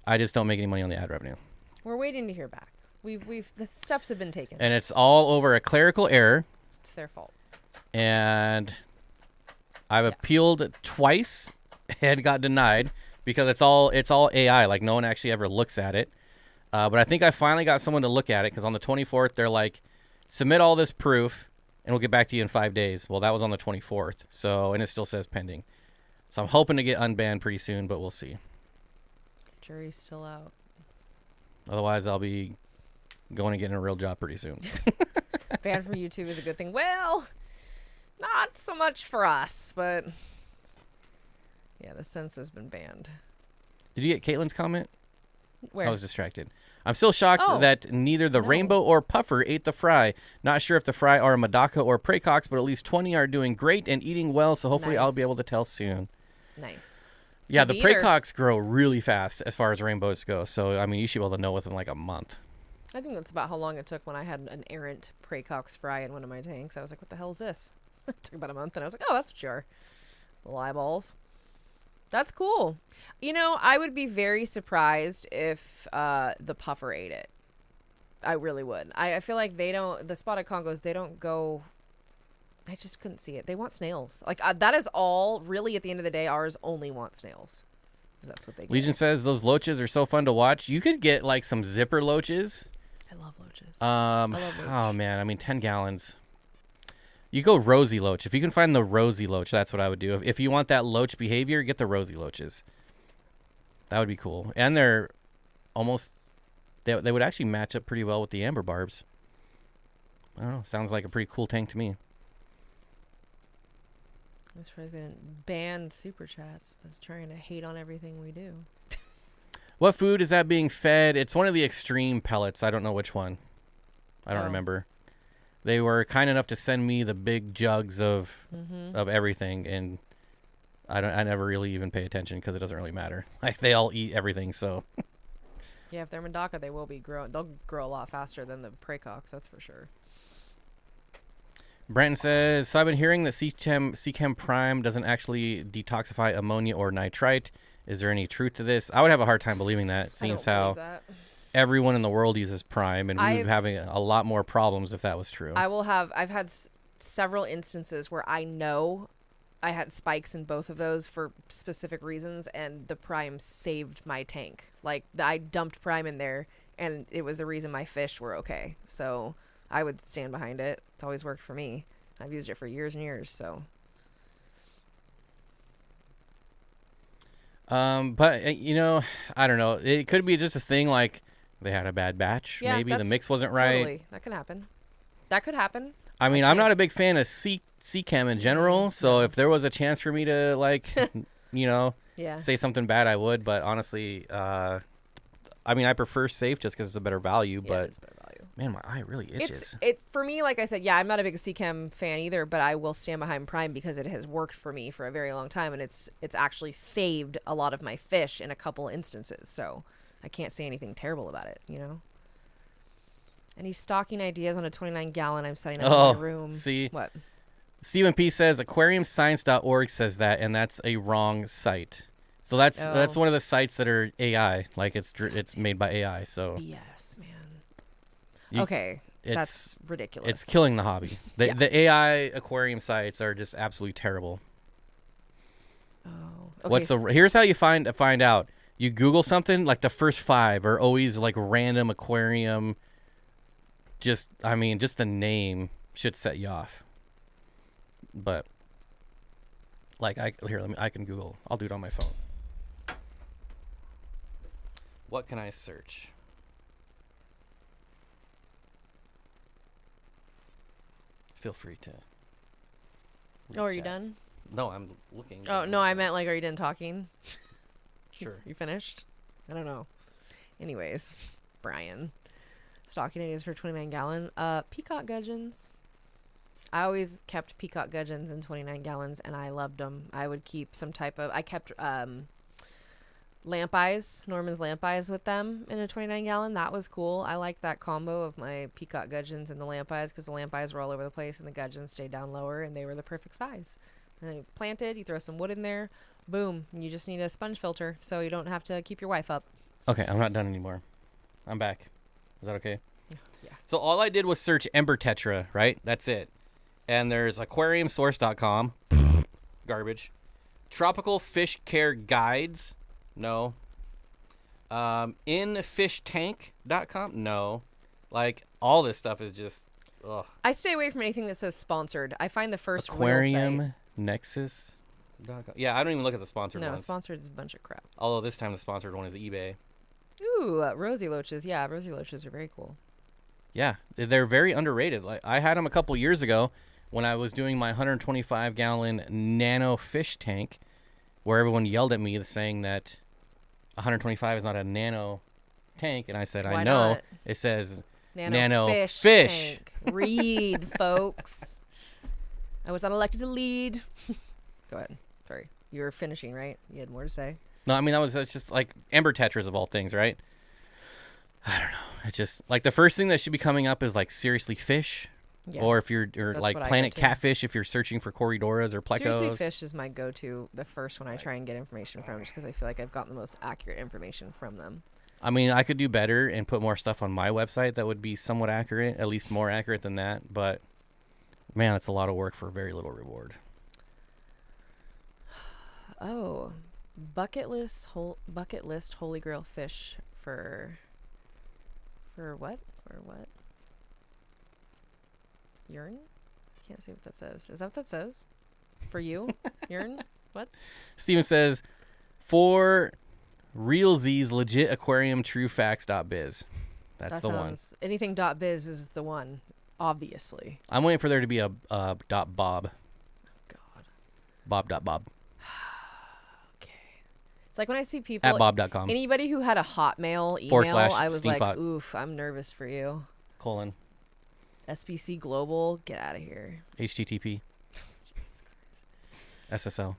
[SPEAKER 1] I just don't make any money on the ad revenue.
[SPEAKER 2] We're waiting to hear back. The steps have been taken.
[SPEAKER 1] And it's all over a clerical error.
[SPEAKER 2] It's their fault.
[SPEAKER 1] And I've appealed twice and got denied because it's all AI. Like, no one actually ever looks at it. But I think I finally got someone to look at it because on the 24th, they're like, submit all this proof and we'll get back to you in 5 days. Well, that was on the 24th. So, and it still says pending. So I'm hoping to get unbanned pretty soon, but we'll see.
[SPEAKER 2] Jury's still out.
[SPEAKER 1] Otherwise, I'll be going and getting a real job pretty soon.
[SPEAKER 2] Banned from YouTube is a good thing. Well, not so much for us, but yeah, the sense has been banned.
[SPEAKER 1] Did you get Caitlin's comment?
[SPEAKER 2] Where?
[SPEAKER 1] I was distracted. I'm still shocked that neither the rainbow or puffer ate the fry. Not sure if the fry are Medaka or Praecox, but at least 20 are doing great and eating well, so hopefully I'll be able to tell soon.
[SPEAKER 2] Nice.
[SPEAKER 1] Yeah, the Praecox grow really fast as far as rainbows go, so, I mean, you should be able to know within like a month.
[SPEAKER 2] I think that's about how long it took when I had an errant Praecox fry in one of my tanks. I was like, what the hell is this? It took about a month, and I was like, oh, that's what you are. Little eyeballs. That's cool. You know, I would be very surprised if the puffer ate it. I really would. I feel like the spotted Congos, they don't go... I just couldn't see it. They want snails. Like, that is all, really, at the end of the day, ours only want snails. That's what they get.
[SPEAKER 1] Legion says those loaches are so fun to watch. You could get, like, some zipper loaches.
[SPEAKER 2] I love loaches.
[SPEAKER 1] I love loach. Oh, man. I mean, 10 gallons. You go rosy loach. If you can find the rosy loach, that's what I would do. If you want that loach behavior, get the rosy loaches. That would be cool. And they're almost... They would actually match up pretty well with the amber barbs. I don't know. Sounds like a pretty cool tank to me.
[SPEAKER 2] I'm surprised they didn't ban super chats. That's trying to hate on everything we do.
[SPEAKER 1] What food is that being fed? It's one of the extreme pellets. I don't know which one. I don't remember. They were kind enough to send me the big jugs of everything, and I never really even pay attention because it doesn't really matter. Like, they all eat everything, so.
[SPEAKER 2] Yeah, if they're Medaka, they will be growing. They'll grow a lot faster than the Praecox, that's for sure.
[SPEAKER 1] Brenton says, so I've been hearing that C-Chem Prime doesn't actually detoxify ammonia or nitrite. Is there any truth to this? I would have a hard time believing that, seeing how everyone in the world uses Prime, and we would be having a lot more problems if that was true.
[SPEAKER 2] I've had several instances where I know I had spikes in both of those for specific reasons, and the Prime saved my tank. Like, I dumped Prime in there, and it was the reason my fish were okay. So I would stand behind it. It's always worked for me. I've used it for years and years, so.
[SPEAKER 1] But, you know, I don't know. It could be just a thing like they had a bad batch.
[SPEAKER 2] Yeah,
[SPEAKER 1] maybe the mix wasn't right.
[SPEAKER 2] Totally. That could happen. That could happen.
[SPEAKER 1] I mean, I'm not a big fan of C-Chem in general, so if there was a chance for me to, like, you know, say something bad, I would. But honestly, I mean, I prefer safe just because it's a better value.
[SPEAKER 2] Yeah,
[SPEAKER 1] but
[SPEAKER 2] it's a better value.
[SPEAKER 1] Man, my eye really itches.
[SPEAKER 2] For me, like I said, yeah, I'm not a big C-Chem fan either, but I will stand behind Prime because it has worked for me for a very long time, and it's actually saved a lot of my fish in a couple instances. So I can't say anything terrible about it, you know. Any stocking ideas on a 29-gallon I'm setting up in my room?
[SPEAKER 1] See.
[SPEAKER 2] What?
[SPEAKER 1] Stephen P says aquariumscience.org says that, and that's a wrong site. So that's one of the sites that are AI, like it's made by AI. So
[SPEAKER 2] yes, man. Okay, that's ridiculous.
[SPEAKER 1] It's killing the hobby. The AI aquarium sites are just absolutely terrible.
[SPEAKER 2] Oh, okay.
[SPEAKER 1] Here's how you find out. You Google something, like the first 5 are always like random aquarium. Just the name should set you off. But like I can Google. I'll do it on my phone. What can I search? Feel free to.
[SPEAKER 2] Oh, are you done?
[SPEAKER 1] No, I'm looking.
[SPEAKER 2] Oh, no, I meant like, are you done talking?
[SPEAKER 1] Sure.
[SPEAKER 2] You finished? I don't know. Anyways, Brian. Stocking ideas for 29-gallon. Peacock gudgeons. I always kept peacock gudgeons in 29 gallons, and I loved them. I would keep some type of... I kept lamp eyes, Norman's lamp eyes with them in a 29-gallon. That was cool. I liked that combo of my peacock gudgeons and the lamp eyes because the lamp eyes were all over the place, and the gudgeons stayed down lower, and they were the perfect size. And they planted, you throw some wood in there, boom. And you just need a sponge filter so you don't have to keep your wife up.
[SPEAKER 1] Okay, I'm not done anymore. I'm back. Is that okay?
[SPEAKER 2] Yeah.
[SPEAKER 1] So all I did was search Ember Tetra, right? That's it. And there's aquariumsource.com. Garbage. Tropical Fish Care Guides. No. Infishtank.com. No. Like, all this stuff is just... Ugh.
[SPEAKER 2] I stay away from anything that says sponsored. I find the first
[SPEAKER 1] Aquarium
[SPEAKER 2] real site.
[SPEAKER 1] Nexus.com. Yeah, I don't even look at the sponsored ones.
[SPEAKER 2] No, sponsored is a bunch of crap.
[SPEAKER 1] Although this time the sponsored one is eBay.
[SPEAKER 2] Ooh, rosy loaches. Yeah, rosy loaches are very cool.
[SPEAKER 1] Yeah, they're very underrated. Like I had them a couple years ago when I was doing my 125-gallon nano fish tank, where everyone yelled at me saying that 125 is not a nano tank, and I said,
[SPEAKER 2] Why
[SPEAKER 1] I know.
[SPEAKER 2] not?
[SPEAKER 1] It says
[SPEAKER 2] Nano fish. Tank. Read, folks. I was not elected to lead. Go ahead. Sorry. You were finishing, right? You had more to say?
[SPEAKER 1] No, I mean, that's just like Ember Tetras of all things, right? I don't know. It's just like the first thing that should be coming up is like Seriously Fish. Yeah. Or if you're like Planet Catfish, if you're searching for Corydoras or Plecos.
[SPEAKER 2] Seriously Fish is my go-to, the first one I try and get information from, just because I feel like I've gotten the most accurate information from them.
[SPEAKER 1] I mean, I could do better and put more stuff on my website that would be somewhat accurate, at least more accurate than that. But, man, it's a lot of work for very little reward.
[SPEAKER 2] Oh, bucket list Holy Grail fish for what? For what? Urine? Can't see what that says. Is that what that says? For you? Urine? What?
[SPEAKER 1] Steven says, for realsies, legit aquarium truefacts.biz. That's the one.
[SPEAKER 2] Anything .biz is the one, obviously.
[SPEAKER 1] I'm waiting for there to be a .bob.
[SPEAKER 2] God.
[SPEAKER 1] Bob.bob.
[SPEAKER 2] Okay. It's like when I see people
[SPEAKER 1] at bob.com.
[SPEAKER 2] Anybody who had a Hotmail email, I was like, oof, I'm nervous for you.
[SPEAKER 1] Colon.
[SPEAKER 2] SBC Global, get out of here.
[SPEAKER 1] HTTP. SSL.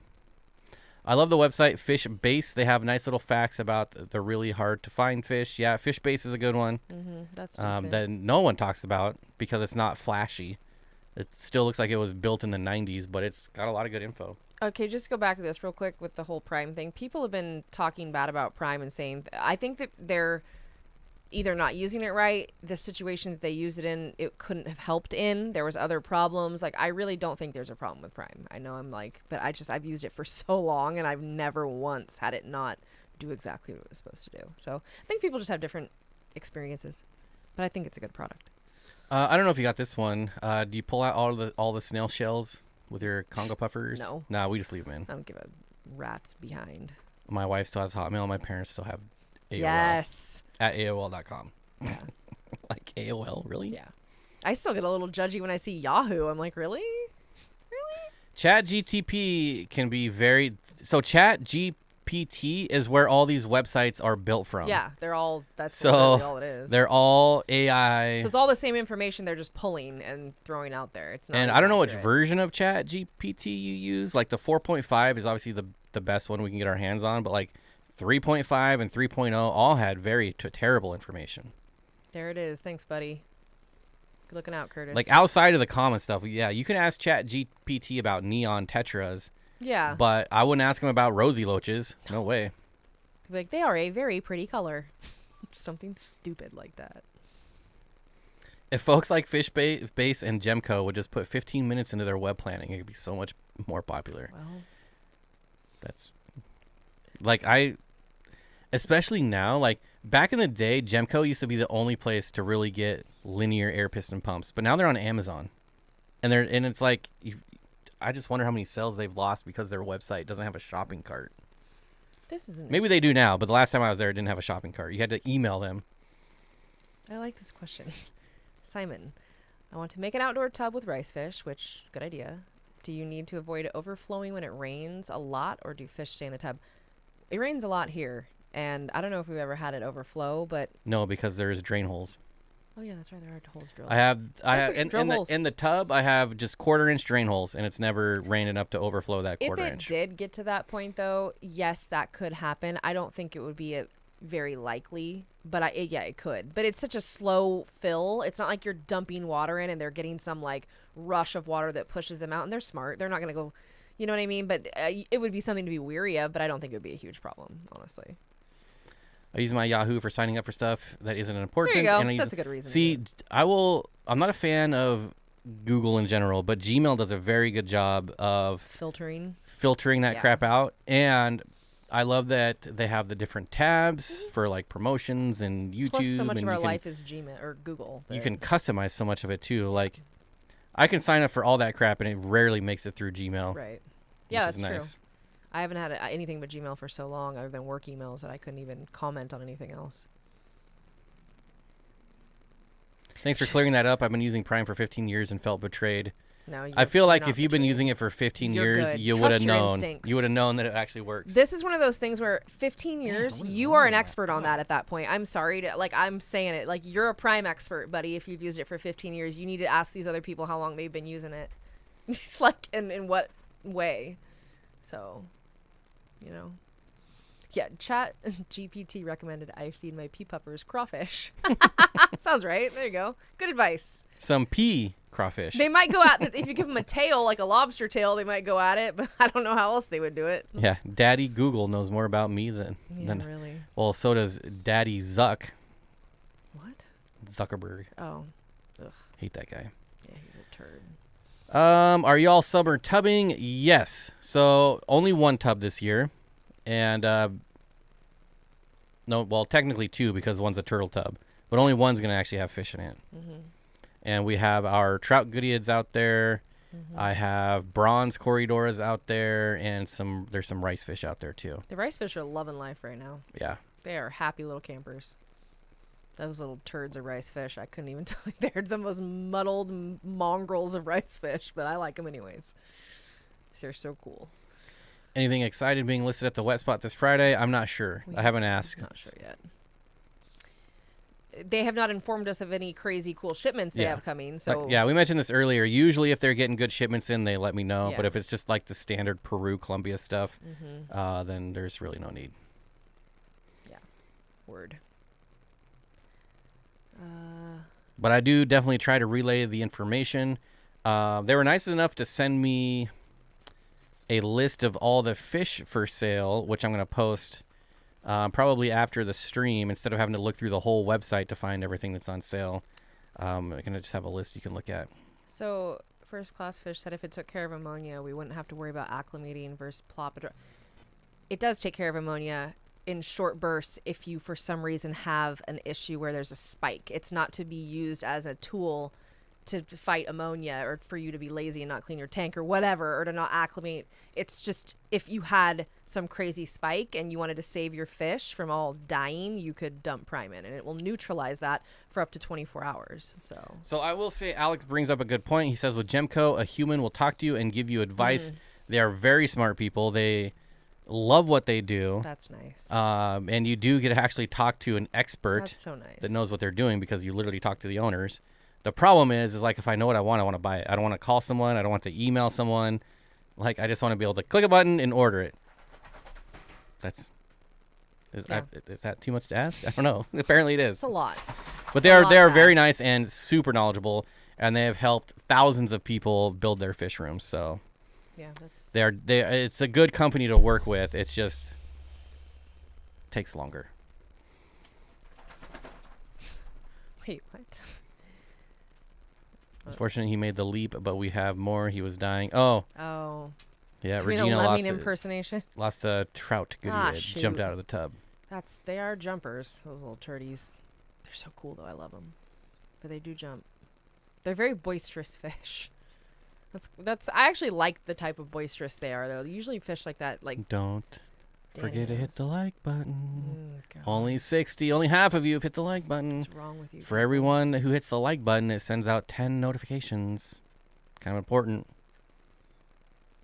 [SPEAKER 1] I love the website Fish Base. They have nice little facts about the really hard to find fish. Yeah, Fish Base is a good one.
[SPEAKER 2] Mm-hmm, that's decent.
[SPEAKER 1] That no one talks about because it's not flashy. It still looks like it was built in the 90s, but it's got a lot of good info.
[SPEAKER 2] Okay, just go back to this real quick with the whole Prime thing. People have been talking bad about Prime and saying, I think that they're either not using it right, the situation that they used it in, it couldn't have helped in. There was other problems. Like, I really don't think there's a problem with Prime. I know I'm like, but I've used it for so long, and I've never once had it not do exactly what it was supposed to do. So I think people just have different experiences, but I think it's a good product.
[SPEAKER 1] I don't know if you got this one. Do you pull out all the snail shells with your Congo puffers?
[SPEAKER 2] No.
[SPEAKER 1] Nah, we just leave them in.
[SPEAKER 2] I don't give a rat's behind.
[SPEAKER 1] My wife still has Hotmail. My parents still have AOL.
[SPEAKER 2] Yes.
[SPEAKER 1] At AOL.com.
[SPEAKER 2] Yeah.
[SPEAKER 1] Like AOL, really?
[SPEAKER 2] Yeah. I still get a little judgy when I see Yahoo. I'm like, really? Really?
[SPEAKER 1] ChatGPT can be very... So ChatGPT is where all these websites are built from.
[SPEAKER 2] Yeah, that's literally all it is.
[SPEAKER 1] They're all AI.
[SPEAKER 2] So it's all the same information they're just pulling and throwing out there. It's not.
[SPEAKER 1] And I don't know which version of ChatGPT you use. Like the 4.5 is obviously the best one we can get our hands on, but like 3.5 and 3.0 all had very terrible information.
[SPEAKER 2] There it is. Thanks, buddy. Good looking out, Curtis.
[SPEAKER 1] Like outside of the common stuff, yeah, you can ask Chat GPT about neon tetras.
[SPEAKER 2] Yeah.
[SPEAKER 1] But I wouldn't ask him about rosy loaches. No way.
[SPEAKER 2] Like, they are a very pretty color. Something stupid like that.
[SPEAKER 1] If folks like Fish Base and Gemco would just put 15 minutes into their web planning, it could be so much more popular.
[SPEAKER 2] Well,
[SPEAKER 1] That's like especially now, like back in the day, Gemco used to be the only place to really get linear air piston pumps, but now they're on Amazon, and it's like I just wonder how many sales they've lost because their website doesn't have a shopping cart.
[SPEAKER 2] this isn't.
[SPEAKER 1] Maybe they do now, but the last time I was there, it didn't have a shopping cart. You had to email them.
[SPEAKER 2] I like this question. Simon, I want to make an outdoor tub with rice fish, which, good idea. Do you need to avoid it overflowing when it rains a lot, or do fish stay in the tub? It rains a lot here, and I don't know if we've ever had it overflow, but...
[SPEAKER 1] No, because there's drain holes.
[SPEAKER 2] Oh, yeah, that's right. There are holes drilled.
[SPEAKER 1] I have
[SPEAKER 2] drill
[SPEAKER 1] in the tub, I have just 1/4-inch drain holes, and it's never rained enough to overflow that 1/4 inch.
[SPEAKER 2] If it did get to that point, though, yes, that could happen. I don't think it would be very likely, but yeah, it could. But it's such a slow fill. It's not like you're dumping water in and they're getting some like rush of water that pushes them out. And they're smart. They're not going to go, you know what I mean? But it would be something to be weary of, but I don't think it would be a huge problem, honestly.
[SPEAKER 1] I use my Yahoo for signing up for stuff that isn't important.
[SPEAKER 2] There you go.
[SPEAKER 1] And
[SPEAKER 2] That's a good reason.
[SPEAKER 1] See, I'm not a fan of Google in general, but Gmail does a very good job of
[SPEAKER 2] filtering
[SPEAKER 1] that crap out. And I love that they have the different tabs for like promotions and YouTube.
[SPEAKER 2] Plus, so much
[SPEAKER 1] and
[SPEAKER 2] of our life is Gmail or Google.
[SPEAKER 1] You can customize so much of it too. Like, I can sign up for all that crap, and it rarely makes it through Gmail.
[SPEAKER 2] Right. Yeah,
[SPEAKER 1] that's
[SPEAKER 2] nice. True. I haven't had anything but Gmail for so long, other than work emails, that I couldn't even comment on anything else.
[SPEAKER 1] Thanks for clearing that up. I've been using Prime for 15 years and felt betrayed.
[SPEAKER 2] No,
[SPEAKER 1] I feel like if you've been using it for 15 years, you would have known.
[SPEAKER 2] Instincts.
[SPEAKER 1] You would have known that it actually works.
[SPEAKER 2] This is one of those things where 15 years, you are an expert on that at that point. I'm sorry to, like, I'm saying it. Like, you're a Prime expert, buddy. If you've used it for 15 years, you need to ask these other people how long they've been using it. It's like, in what way? So, you know. Yeah, Chat GPT recommended I feed my pea puppers crawfish. Sounds right. There you go. Good advice.
[SPEAKER 1] Some pea crawfish.
[SPEAKER 2] They might go at it. If you give them a tail, like a lobster tail, they might go at it, but I don't know how else they would do it.
[SPEAKER 1] Yeah, Daddy Google knows more about me than
[SPEAKER 2] really.
[SPEAKER 1] Well, so does Daddy Zuck.
[SPEAKER 2] What?
[SPEAKER 1] Zuckerberg.
[SPEAKER 2] Oh. Ugh.
[SPEAKER 1] Hate that guy.
[SPEAKER 2] Yeah, he's a turd.
[SPEAKER 1] Are y'all summer tubbing? Yes. So only one tub this year. And no, well, technically two, because one's a turtle tub, but only one's going to actually have fish in it.
[SPEAKER 2] Mm-hmm.
[SPEAKER 1] And we have our trout goodeids out there. Mm-hmm. I have bronze Corydoras out there, and there's some rice fish out there too.
[SPEAKER 2] The rice fish are loving life right now.
[SPEAKER 1] Yeah.
[SPEAKER 2] They are happy little campers. Those little turds of rice fish, I couldn't even tell you. They're the most muddled mongrels of rice fish, but I like them anyways. They're so cool.
[SPEAKER 1] Anything excited being listed at the wet spot this Friday? I'm not sure. I haven't asked.
[SPEAKER 2] Not sure yet. They have not informed us of any crazy cool shipments they have coming. So
[SPEAKER 1] yeah, we mentioned this earlier. Usually if they're getting good shipments in, they let me know. Yeah. But if it's just like the standard Peru, Colombia stuff, then there's really no need.
[SPEAKER 2] Yeah. Word.
[SPEAKER 1] But I do definitely try to relay the information. They were nice enough to send me a list of all the fish for sale, which I'm going to post probably after the stream, instead of having to look through the whole website to find everything that's on sale. I'm going to just have a list you can look at.
[SPEAKER 2] So First Class Fish said if it took care of ammonia, we wouldn't have to worry about acclimating versus plop. It does take care of ammonia in short bursts if you, for some reason, have an issue where there's a spike. It's not to be used as a tool to fight ammonia, or for you to be lazy and not clean your tank or whatever, or to not acclimate. It's just if you had some crazy spike and you wanted to save your fish from all dying, you could dump Prime in, and it will neutralize that for up to 24 hours. So
[SPEAKER 1] I will say Alex brings up a good point. He says with Gemco, a human will talk to you and give you advice. They are very smart people. They love what they do.
[SPEAKER 2] That's nice.
[SPEAKER 1] And you do get to actually talk to an expert.
[SPEAKER 2] That's so nice.
[SPEAKER 1] That knows what they're doing, because you literally talk to the owners. The problem is like, if I know what I want to buy it. I don't want to call someone. I don't want to email someone. Like, I just want to be able to click a button and order it. Is that too much to ask? I don't know. Apparently it is.
[SPEAKER 2] It's a lot.
[SPEAKER 1] But they are very nice and super knowledgeable. and they have helped thousands of people build their fish rooms. So
[SPEAKER 2] Yeah, that's.
[SPEAKER 1] it's a good company to work with. It's just takes longer.
[SPEAKER 2] Wait, what?
[SPEAKER 1] Unfortunately, he made the leap, but we have more. He was dying. Oh.
[SPEAKER 2] Oh.
[SPEAKER 1] Yeah,
[SPEAKER 2] Doing
[SPEAKER 1] Regina
[SPEAKER 2] a lemming impersonation.
[SPEAKER 1] lost a trout. Goody did.
[SPEAKER 2] Shoot.
[SPEAKER 1] Jumped out of the tub.
[SPEAKER 2] They are jumpers, those little turdies. They're so cool though. I love them, but they do jump. They're very boisterous fish. I actually like the type of boisterous they are though. Usually fish like that, like
[SPEAKER 1] don't forget to hit the like button.
[SPEAKER 2] God.
[SPEAKER 1] Only 60. Only half of you have hit the like button.
[SPEAKER 2] What's wrong with you?
[SPEAKER 1] For everyone who hits the like button, it sends out 10 notifications. Kind of important.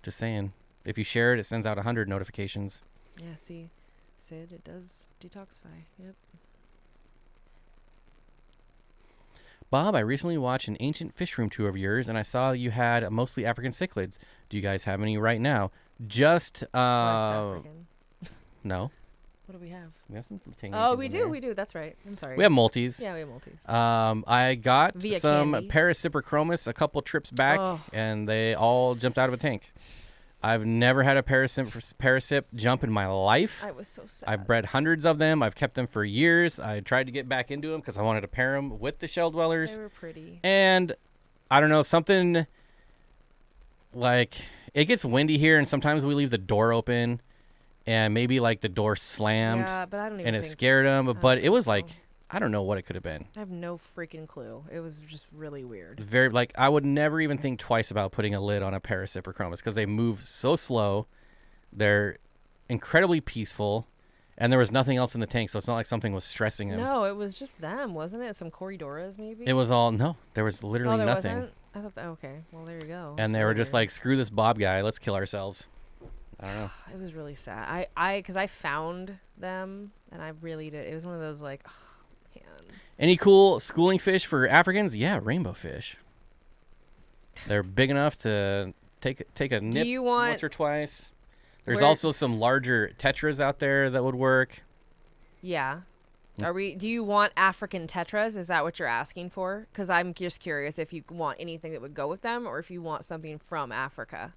[SPEAKER 1] Just saying. If you share it, it sends out 100 notifications.
[SPEAKER 2] Yeah, see, Sid, it does detoxify. Yep.
[SPEAKER 1] Bob, I recently watched an ancient fish room tour of yours, and I saw you had mostly African cichlids. Do you guys have any right now? Just,
[SPEAKER 2] West African.
[SPEAKER 1] No.
[SPEAKER 2] What do we have?
[SPEAKER 1] We have some
[SPEAKER 2] We do. That's right. I'm sorry.
[SPEAKER 1] We have multis.
[SPEAKER 2] Yeah, we have multis.
[SPEAKER 1] I got
[SPEAKER 2] Via
[SPEAKER 1] some
[SPEAKER 2] candy.
[SPEAKER 1] Parasiprochromis a couple trips back, and they all jumped out of a tank. I've never had a parasip jump in my life.
[SPEAKER 2] I was so sad.
[SPEAKER 1] I've bred hundreds of them. I've kept them for years. I tried to get back into them because I wanted to pair them with the shell dwellers.
[SPEAKER 2] They were pretty.
[SPEAKER 1] And I don't know, something like it gets windy here, and sometimes we leave the door open, and maybe like the door slammed.
[SPEAKER 2] Yeah, but I don't even.
[SPEAKER 1] And it
[SPEAKER 2] think
[SPEAKER 1] scared them. But it was
[SPEAKER 2] so.
[SPEAKER 1] like, I don't know what it could have been.
[SPEAKER 2] I have no freaking clue. It was just really weird.
[SPEAKER 1] Very like I would never even think twice about putting a lid on a Parasiprochromis because they move so slow. They're incredibly peaceful, and there was nothing else in the tank, so it's not like something was stressing them.
[SPEAKER 2] No, it was just them, wasn't it? Some Corydoras, maybe.
[SPEAKER 1] It was all no. There was literally
[SPEAKER 2] there
[SPEAKER 1] nothing.
[SPEAKER 2] Wasn't? I thought okay. Well, there you go.
[SPEAKER 1] And they were just like, screw this Bob guy. Let's kill ourselves. I don't know.
[SPEAKER 2] It was really sad. Because I found them, and I really did. It was one of those like, oh, man.
[SPEAKER 1] Any cool schooling fish for Africans? Yeah, rainbow fish. They're big enough to take a nip once or twice. There's also some larger tetras out there that would work.
[SPEAKER 2] Yeah. Do you want African tetras? Is that what you're asking for? Because I'm just curious if you want anything that would go with them or if you want something from Africa.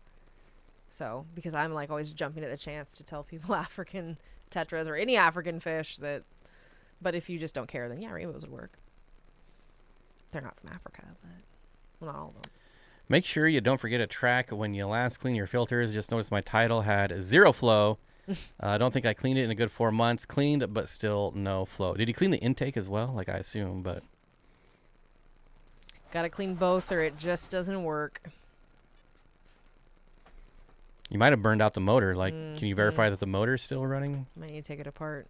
[SPEAKER 2] So, because I'm like always jumping at the chance to tell people African tetras or any African fish that, but if you just don't care, then yeah, rainbows would work. They're not from Africa, but, well, not all of them.
[SPEAKER 1] Make sure you don't forget to track when you last clean your filters. Just noticed my title had 0 flow. I don't think I cleaned it in a good 4 months. Cleaned, but still no flow. Did you clean the intake as well? Like I assume, but.
[SPEAKER 2] Gotta clean both or it just doesn't work.
[SPEAKER 1] You might have burned out the motor. Like, can you verify that the motor is still running?
[SPEAKER 2] Might need to take it apart,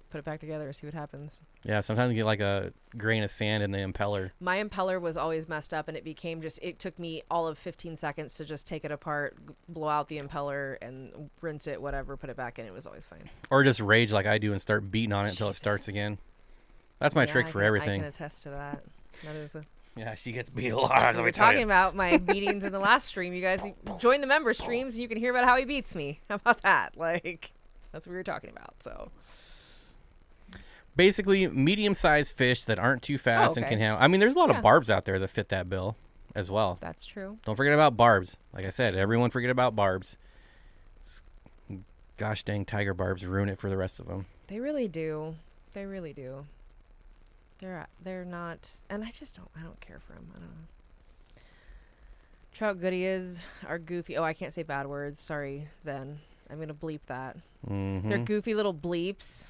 [SPEAKER 2] put it back together, see what happens.
[SPEAKER 1] Yeah, sometimes you get like a grain of sand in the impeller.
[SPEAKER 2] My impeller was always messed up, and it took me all of 15 seconds to just take it apart, blow out the impeller, and rinse it, whatever, put it back in. It was always fine.
[SPEAKER 1] Or just rage like I do and start beating on it until it starts again. That's my trick for everything.
[SPEAKER 2] I can attest to that. That is a...
[SPEAKER 1] Yeah, she gets beat a lot.
[SPEAKER 2] We were talking about my beatings in the last stream. You guys join the member streams, and you can hear about how he beats me. How about that? Like, that's what we were talking about, so...
[SPEAKER 1] Basically, medium-sized fish that aren't too fast and can handle... I mean, there's a lot of barbs out there that fit that bill as well.
[SPEAKER 2] That's true.
[SPEAKER 1] Don't forget about barbs. Like I said, everyone forget about barbs. Gosh dang tiger barbs ruin it for the rest of them.
[SPEAKER 2] They really do. They really do. They're not... And I don't care for them. I don't know. Trout goodies are goofy. Oh, I can't say bad words. Sorry, Zen. I'm going to bleep that.
[SPEAKER 1] Mm-hmm.
[SPEAKER 2] They're goofy little bleeps.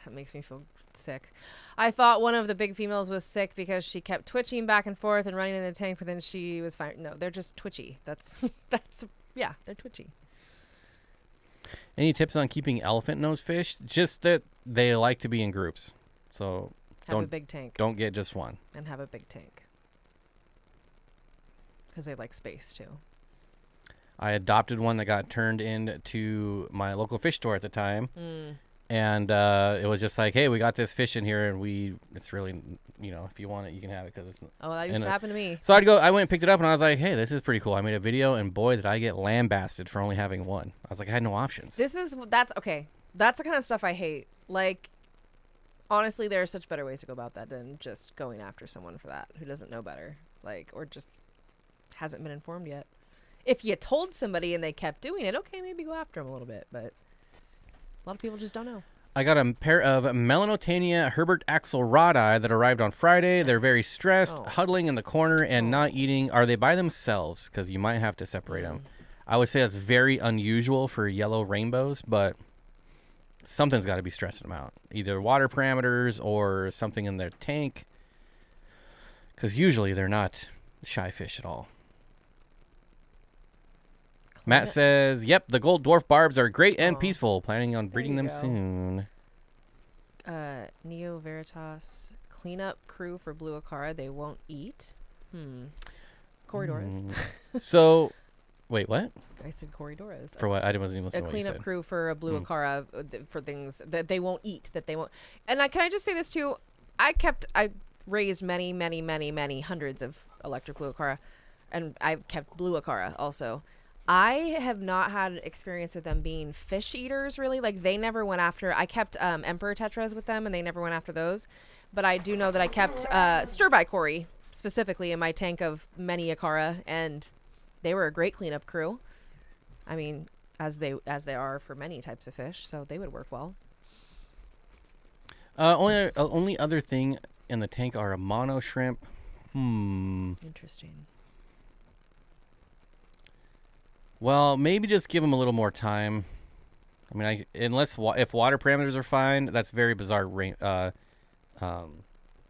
[SPEAKER 2] That makes me feel sick. I thought one of the big females was sick because she kept twitching back and forth and running in the tank, but then she was fine. No, they're just twitchy. Yeah, they're twitchy.
[SPEAKER 1] Any tips on keeping elephant nose fish? Just that they like to be in groups. So
[SPEAKER 2] have a big tank.
[SPEAKER 1] Don't get just one.
[SPEAKER 2] And have a big tank. Because they like space too.
[SPEAKER 1] I adopted one that got turned into my local fish store at the time. And it was just like, hey, we got this fish in here, and it's really, if you want it, you can have it.
[SPEAKER 2] That used to happen to me.
[SPEAKER 1] So I went and picked it up, and I was like, hey, this is pretty cool. I made a video, and boy, did I get lambasted for only having one. I was like, I had no options.
[SPEAKER 2] That's okay. That's the kind of stuff I hate. Like, honestly, there are such better ways to go about that than just going after someone for that who doesn't know better. like, or just hasn't been informed yet. If you told somebody and they kept doing it, okay, maybe go after them a little bit, but a lot of people just don't know.
[SPEAKER 1] I got a pair of Melanotania Herbert axelrodi that arrived on Friday. They're very stressed, huddling in the corner and not eating. Are they by themselves? Because you might have to separate them. I would say that's very unusual for yellow rainbows, but something's got to be stressing them out. Either water parameters or something in their tank. Because usually they're not shy fish at all. Matt says, yep, the gold dwarf barbs are great and peaceful. Planning on breeding them soon.
[SPEAKER 2] Neo Veritas, cleanup crew for blue acara. They won't eat. Corydoras.
[SPEAKER 1] So, wait, what?
[SPEAKER 2] I said Corydoras.
[SPEAKER 1] For what? I wasn't even listening to
[SPEAKER 2] a
[SPEAKER 1] what you said.
[SPEAKER 2] cleanup crew for a blue acara for things that they won't eat, that they won't. And can I just say this too? I raised many hundreds of electric blue acara, and I've kept blue acara also. I have not had experience with them being fish eaters, really. Like, they never went after... I kept emperor tetras with them, and they never went after those. But I do know that I kept stir-by Cory, specifically, in my tank of many acara, and they were a great cleanup crew. I mean, as they are for many types of fish, so they would work well.
[SPEAKER 1] Only other thing in the tank are a mono shrimp.
[SPEAKER 2] Interesting.
[SPEAKER 1] Well, maybe just give them a little more time. I mean, if water parameters are fine, that's very bizarre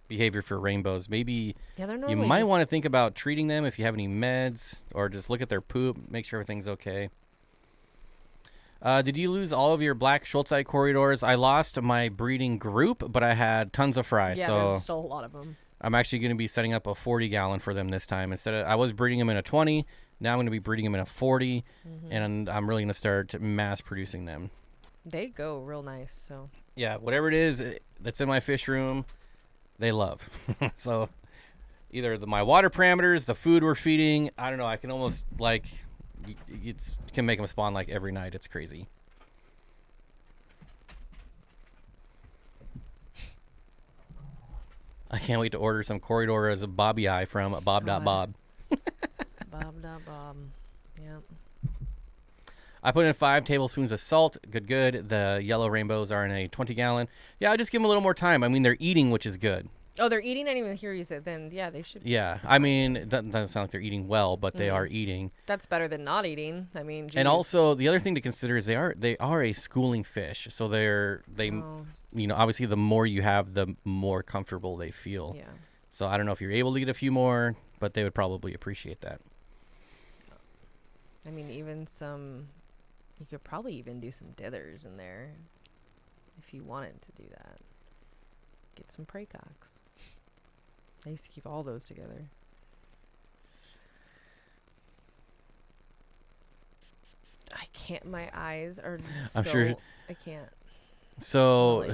[SPEAKER 1] behavior for rainbows. Maybe you might want to think about treating them if you have any meds, or just look at their poop, make sure everything's okay. Did you lose all of your black Schultzite Corydoras? I lost my breeding group, but I had tons of fry.
[SPEAKER 2] Yeah,
[SPEAKER 1] so
[SPEAKER 2] there's still a lot of them.
[SPEAKER 1] I'm actually going to be setting up a 40-gallon for them this time. I was breeding them in a 20. Now I'm going to be breeding them in a 40, and I'm really going to start mass producing them.
[SPEAKER 2] They go real nice, so.
[SPEAKER 1] Yeah, whatever it is that's in my fish room, they love. So either my water parameters, the food we're feeding, I don't know, I can almost, like, can make them spawn, like, every night. It's crazy. I can't wait to order some Corydoras Bobby Eye from Bob.Bob.
[SPEAKER 2] Bob. Yep.
[SPEAKER 1] I put in 5 tablespoons of salt. Good. The yellow rainbows are in a 20-gallon. Yeah, I just give them a little more time. I mean, they're eating, which is good.
[SPEAKER 2] Oh, they're eating? I didn't even hear you say. Then, yeah, they should.
[SPEAKER 1] Yeah, I mean, it doesn't sound like they're eating well, but they are eating.
[SPEAKER 2] That's better than not eating. I mean, geez.
[SPEAKER 1] And also, the other thing to consider is they are a schooling fish. So you know, obviously, the more you have, the more comfortable they feel.
[SPEAKER 2] Yeah.
[SPEAKER 1] So I don't know if you're able to get a few more, but they would probably appreciate that.
[SPEAKER 2] I mean, you could probably even do some dithers in there if you wanted to do that. Get some praycocks. I used to keep all those together. I can't. My eyes are I can't.
[SPEAKER 1] So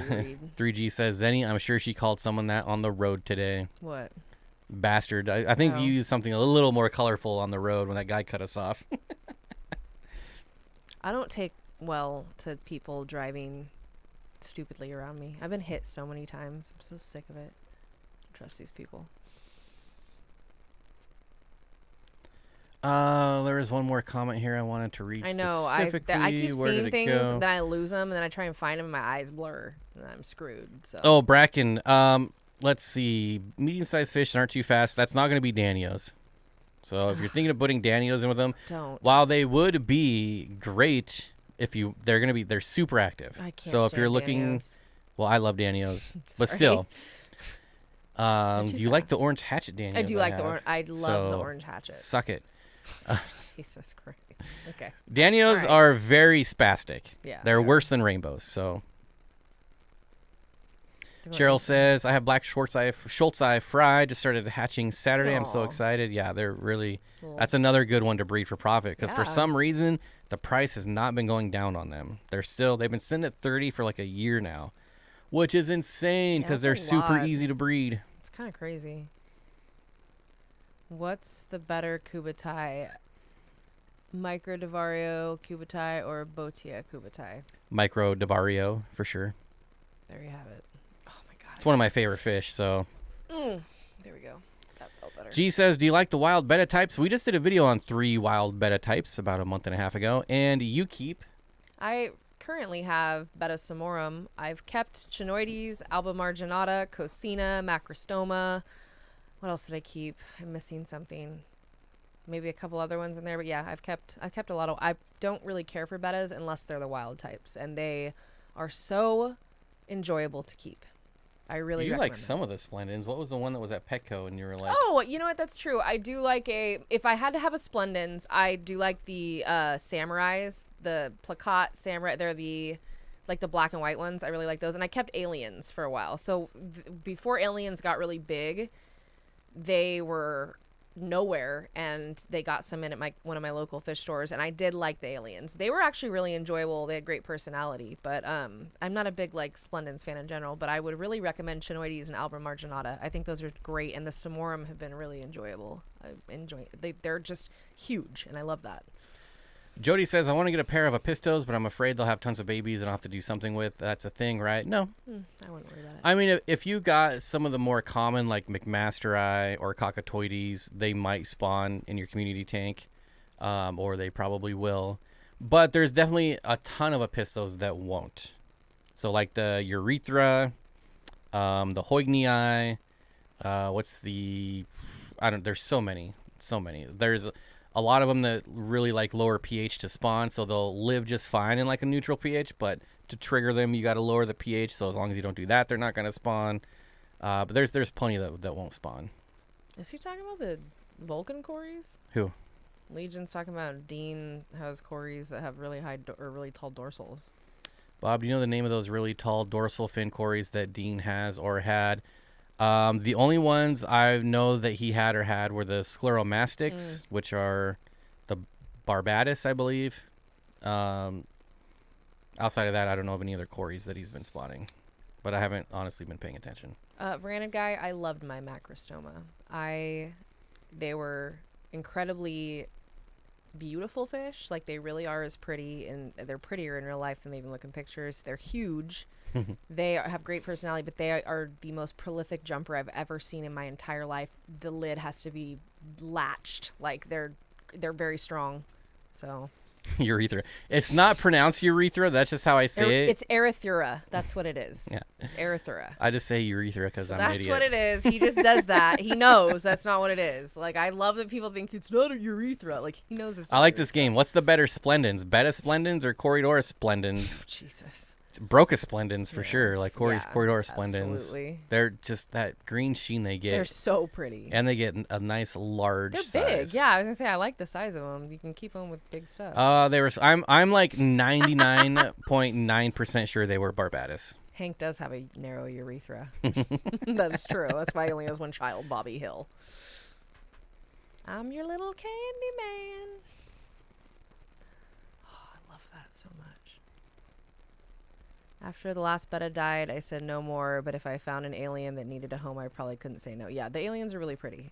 [SPEAKER 1] 3G says, Zenny, I'm sure she called someone that on the road today.
[SPEAKER 2] What?
[SPEAKER 1] Bastard. I think you used something a little more colorful on the road when that guy cut us off.
[SPEAKER 2] I don't take well to people driving stupidly around me. I've been hit so many times. I'm so sick of it. I don't trust these people.
[SPEAKER 1] There is one more comment here I wanted to read.
[SPEAKER 2] I know.
[SPEAKER 1] Specifically.
[SPEAKER 2] I keep
[SPEAKER 1] Where
[SPEAKER 2] seeing
[SPEAKER 1] did it
[SPEAKER 2] things,
[SPEAKER 1] go?
[SPEAKER 2] then I lose them, and then I try and find them, and my eyes blur, and I'm screwed. So.
[SPEAKER 1] Oh, Bracken. Let's see. Medium-sized fish that aren't too fast. That's not going to be Danios. So if you're thinking of putting Danios in with them,
[SPEAKER 2] don't.
[SPEAKER 1] While they would be great, they're super active.
[SPEAKER 2] I can't.
[SPEAKER 1] So if you're looking,
[SPEAKER 2] Danios.
[SPEAKER 1] Well, I love Danios, but still. Do you like the orange hatchet Danios?
[SPEAKER 2] I do like the orange. I love the orange hatchets.
[SPEAKER 1] Suck it.
[SPEAKER 2] Jesus Christ. Okay.
[SPEAKER 1] Danios are very spastic.
[SPEAKER 2] Yeah.
[SPEAKER 1] They're worse than rainbows. So. Cheryl says, I have black Schultz eye fry. Just started hatching Saturday.
[SPEAKER 2] Aww.
[SPEAKER 1] I'm so excited. Yeah, they're really... Cool. That's another good one to breed for profit. Because for some reason, the price has not been going down on them. They've been sitting at 30 for like a year now. Which is insane because they're super easy to breed.
[SPEAKER 2] It's kind of crazy. What's the better Kubatai? Micro Divario Kubatai or Botia Kubatai?
[SPEAKER 1] Micro Divario, for sure.
[SPEAKER 2] There you have it. Oh my god.
[SPEAKER 1] It's one of my favorite fish, so.
[SPEAKER 2] There we go. That felt better.
[SPEAKER 1] G says, do you like the wild betta types? We just did a video on 3 wild betta types about a month and a half ago. And you keep...
[SPEAKER 2] I currently have Beta Samorum. I've kept Chinoides, Alba marginata, Cocina, Macrostoma. What else did I keep? I'm missing something. Maybe a couple other ones in there, but yeah, I've kept a lot of. I don't really care for bettas unless they're the wild types, and they are so enjoyable to keep. I really
[SPEAKER 1] You like
[SPEAKER 2] recommend
[SPEAKER 1] some of the Splendens. What was the one that was at Petco and you were like...
[SPEAKER 2] Oh, you know what? That's true. I do like if I had to have a Splendens, I do like the Samurais, the Plakat Samurai. They're the black and white ones. I really like those. And I kept Aliens for a while. So before Aliens got really big, they were nowhere, and they got some in at one of my local fish stores, and I did like the Aliens. They were actually really enjoyable. They had great personality, but I'm not a big Splendens fan in general, but I would really recommend Chinoides and Alba marginata. I think those are great, and the Samorum have been really enjoyable. They're just huge, and I love that.
[SPEAKER 1] Jody says, I want to get a pair of Apistos, but I'm afraid they'll have tons of babies and I'll have to do something with. That's a thing, right? No.
[SPEAKER 2] I wouldn't worry about it.
[SPEAKER 1] I mean, if you got some of the more common, like McMasteri or Cockatoides, they might spawn in your community tank, or they probably will. But there's definitely a ton of Apistos that won't. So like the Urethra, the Hoignii, there's so many. There's a lot of them that really like lower pH to spawn, so they'll live just fine in like a neutral pH, but to trigger them, you got to lower the pH, so as long as you don't do that, they're not going to spawn. But there's plenty that won't spawn.
[SPEAKER 2] Is he talking about the Vulcan Cories?
[SPEAKER 1] Who?
[SPEAKER 2] Legion's talking about Dean has Cories that have really high or really tall dorsals.
[SPEAKER 1] Bob, do you know the name of those really tall dorsal fin Cories that Dean has or had? The only ones I know that he had were the scleromastics, which are the barbatus, I believe. Outside of that, I don't know of any other Cories that he's been spotting, but I haven't honestly been paying attention.
[SPEAKER 2] Branded guy, I loved my Macrostoma. They were incredibly beautiful fish. Like, they really are as pretty, and they're prettier in real life than they even look in pictures. They're huge. They have great personality, but they are the most prolific jumper I've ever seen in my entire life. The lid has to be latched. Like, they're very strong. So
[SPEAKER 1] Urethra. It's not pronounced urethra. That's just how I say it.
[SPEAKER 2] It's Erythura. That's what it is.
[SPEAKER 1] Yeah.
[SPEAKER 2] It's Erythura.
[SPEAKER 1] I just say urethra because I'm an idiot.
[SPEAKER 2] That's what it is. He just does that. He knows that's not what it is. Like, I love that people think it's not a urethra. Like, he knows it's not
[SPEAKER 1] I like
[SPEAKER 2] urethra.
[SPEAKER 1] this game. What's the better Splendens? Beta Splendens or Corydoras Splendens?
[SPEAKER 2] Jesus.
[SPEAKER 1] Broca Splendens for sure. Like Corydoras Splendens.
[SPEAKER 2] Absolutely.
[SPEAKER 1] They're just that green sheen they get.
[SPEAKER 2] They're so pretty.
[SPEAKER 1] And they get a nice large size.
[SPEAKER 2] They're big. Yeah, I was gonna say I like the size of them. You can keep them with big stuff.
[SPEAKER 1] I'm like 99.9% sure they were barbatus.
[SPEAKER 2] Hank does have a narrow urethra. That is true. That's why he only has one child, Bobby Hill. I'm your little candy man. Oh, I love that so much. After the last betta died, I said no more, but if I found an alien that needed a home, I probably couldn't say no. Yeah, the aliens are really pretty.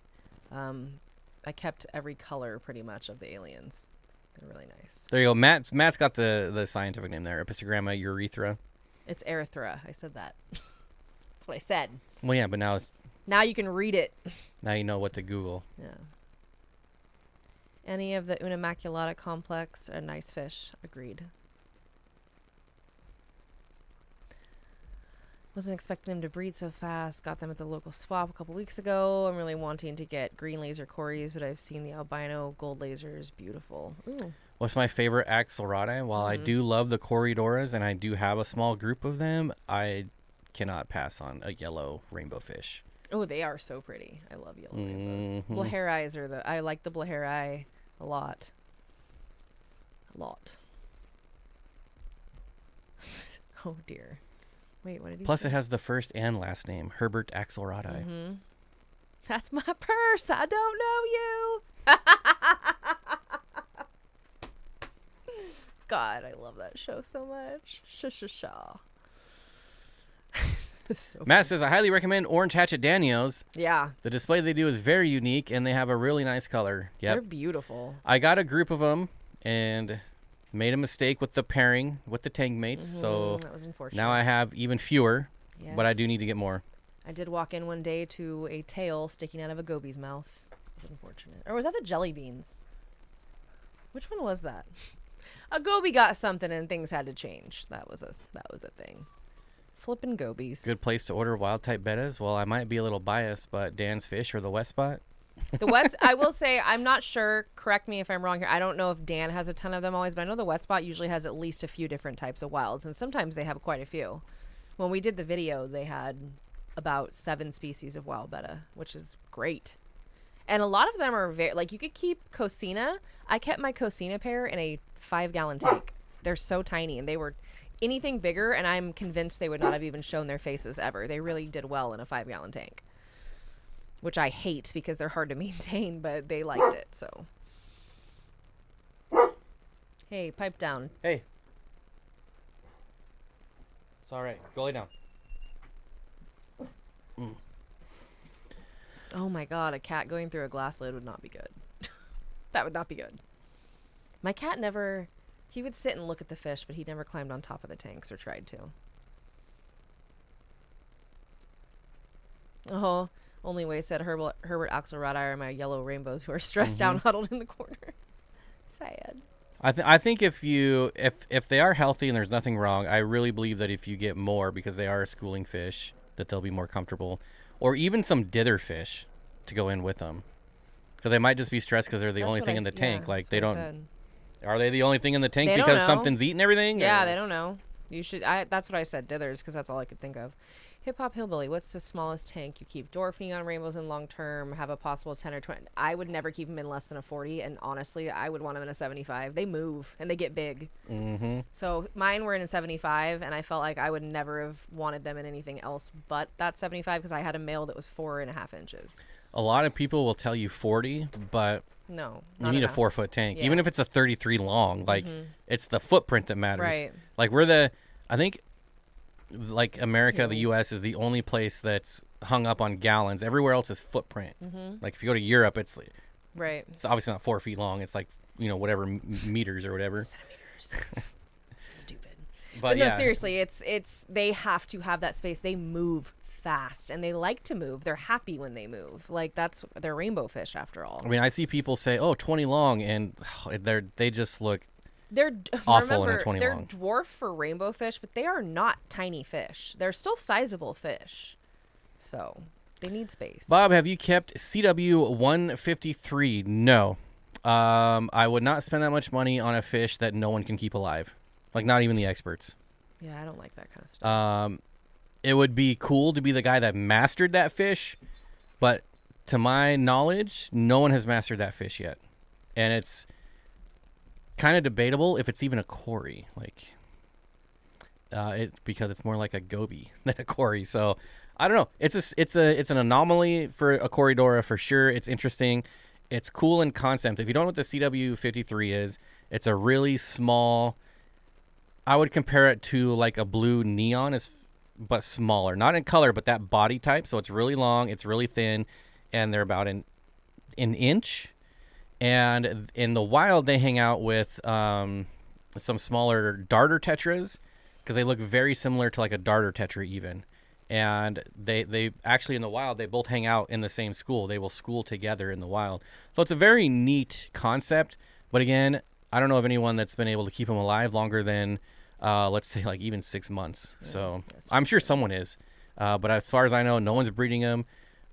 [SPEAKER 2] I kept every color pretty much of the aliens. They're really nice.
[SPEAKER 1] There you go. Matt's got the scientific name there. Epistogramma urethra.
[SPEAKER 2] It's Erythra. I said that. That's what I said.
[SPEAKER 1] Well, yeah, but now
[SPEAKER 2] you can read it.
[SPEAKER 1] Now you know what to Google.
[SPEAKER 2] Yeah. Any of the Unimaculata complex are nice fish. Agreed. Wasn't expecting them to breed so fast. Got them at the local swap a couple weeks ago. I'm really wanting to get green laser Cories, but I've seen the albino gold lasers. Beautiful. Ooh.
[SPEAKER 1] What's my favorite Axelrodi? While I do love the Corydoras and I do have a small group of them, I cannot pass on a yellow rainbow fish.
[SPEAKER 2] Oh, they are so pretty. I love yellow rainbows. Blaharis I like the Blahari a lot. Oh dear. Wait, what did he
[SPEAKER 1] Plus,
[SPEAKER 2] say?
[SPEAKER 1] it has the first and last name, Herbert Axelrodi.
[SPEAKER 2] That's my purse. I don't know you. God, I love that show so much. Sha. So
[SPEAKER 1] Matt says, I highly recommend Orange Hatchet Danios.
[SPEAKER 2] Yeah.
[SPEAKER 1] The display they do is very unique, and they have a really nice color. Yep.
[SPEAKER 2] They're beautiful.
[SPEAKER 1] I got a group of them, and made a mistake with the pairing with the tank mates, so
[SPEAKER 2] that was unfortunate.
[SPEAKER 1] now I have even fewer, but I do need to get more.
[SPEAKER 2] I did walk in one day to a tail sticking out of a goby's mouth. It's unfortunate. Or was that the jelly beans? Which one was that? A goby got something and things had to change. That was a thing. Flippin' gobies.
[SPEAKER 1] Good place to order wild type bettas. Well, I might be a little biased, but Dan's Fish or the Wet Spot.
[SPEAKER 2] The wets, I will say, I'm not sure. Correct me if I'm wrong here. I don't know if Dan has a ton of them always, but I know the Wet Spot usually has at least a few different types of wilds, and sometimes they have quite a few. When we did the video, they had about 7 species of wild betta, which is great. And a lot of them are very, like, you could keep Cocina. I kept my Cocina pair in a 5-gallon tank. They're so tiny, and they were anything bigger, and I'm convinced they would not have even shown their faces ever. They really did well in a 5-gallon tank, which I hate because they're hard to maintain, but they liked it, so. Hey, pipe down.
[SPEAKER 1] Hey. It's all right. Go lay down.
[SPEAKER 2] Oh my god, a cat going through a glass lid would not be good. That would not be good. My cat never... He would sit and look at the fish, but he never climbed on top of the tanks or tried to. Oh, only way said Herbert Axelrod are my yellow rainbows who are stressed out, huddled in the corner. Sad.
[SPEAKER 1] I think if they are healthy and there's nothing wrong, I really believe that if you get more, because they are a schooling fish, that they'll be more comfortable. Or even some dither fish to go in with them. Because they might just be stressed because they're the only thing in the tank. Like, they don't... Are they the only thing in the tank because something's eating everything?
[SPEAKER 2] Yeah, they don't know. You should. That's what I said, dithers, because that's all I could think of. Hip Hop Hillbilly, what's the smallest tank you keep? Dwarf neon rainbows in long term, have a possible 10 or 20. I would never keep them in less than a 40, and honestly, I would want them in a 75. They move, and they get big. So mine were in a 75, and I felt like I would never have wanted them in anything else but that 75 because I had a male that was 4.5 inches.
[SPEAKER 1] A lot of people will tell you 40, but...
[SPEAKER 2] No,
[SPEAKER 1] you need a 4-foot tank,
[SPEAKER 2] yeah.
[SPEAKER 1] even if it's a 33 long. Like it's the footprint that matters.
[SPEAKER 2] Right.
[SPEAKER 1] Like I think, like America, the U.S. is the only place that's hung up on gallons. Everywhere else is footprint. Like if you go to Europe, it's It's obviously not 4 feet long. It's like whatever meters or whatever.
[SPEAKER 2] Centimeters. Stupid.
[SPEAKER 1] But
[SPEAKER 2] no,
[SPEAKER 1] yeah.
[SPEAKER 2] seriously, it's they have to have that space. They move fast and they like to move. They're happy when they move. Like they're rainbow fish after all.
[SPEAKER 1] I mean, I see people say, "Oh, 20 long," and they just look
[SPEAKER 2] they're
[SPEAKER 1] awful in a 20
[SPEAKER 2] they're
[SPEAKER 1] long.
[SPEAKER 2] dwarf for rainbow fish, but they are not tiny fish. They're still sizable fish, so they need space.
[SPEAKER 1] Bob, have you kept CW 153? No. I would not spend that much money on a fish that no one can keep alive, like not even the experts.
[SPEAKER 2] Yeah, I don't like that kind of stuff.
[SPEAKER 1] It would be cool to be the guy that mastered that fish, but to my knowledge, no one has mastered that fish yet. And it's kind of debatable if it's even a Cory. Like, it's because it's more like a goby than a Cory. So I don't know. It's an anomaly for a Corydora for sure. It's interesting. It's cool in concept. If you don't know what the CW53 is, it's a really small. I would compare it to like a blue neon, but smaller, not in color, but that body type. So it's really long, it's really thin, and they're about an inch. And in the wild, they hang out with some smaller darter tetras because they look very similar to like a darter tetra even. And they actually in the wild, they both hang out in the same school. They will school together in the wild. So it's a very neat concept. But again, I don't know of anyone that's been able to keep them alive longer than let's say like even 6 months. So I'm sure someone is. But as far as I know, no one's breeding them.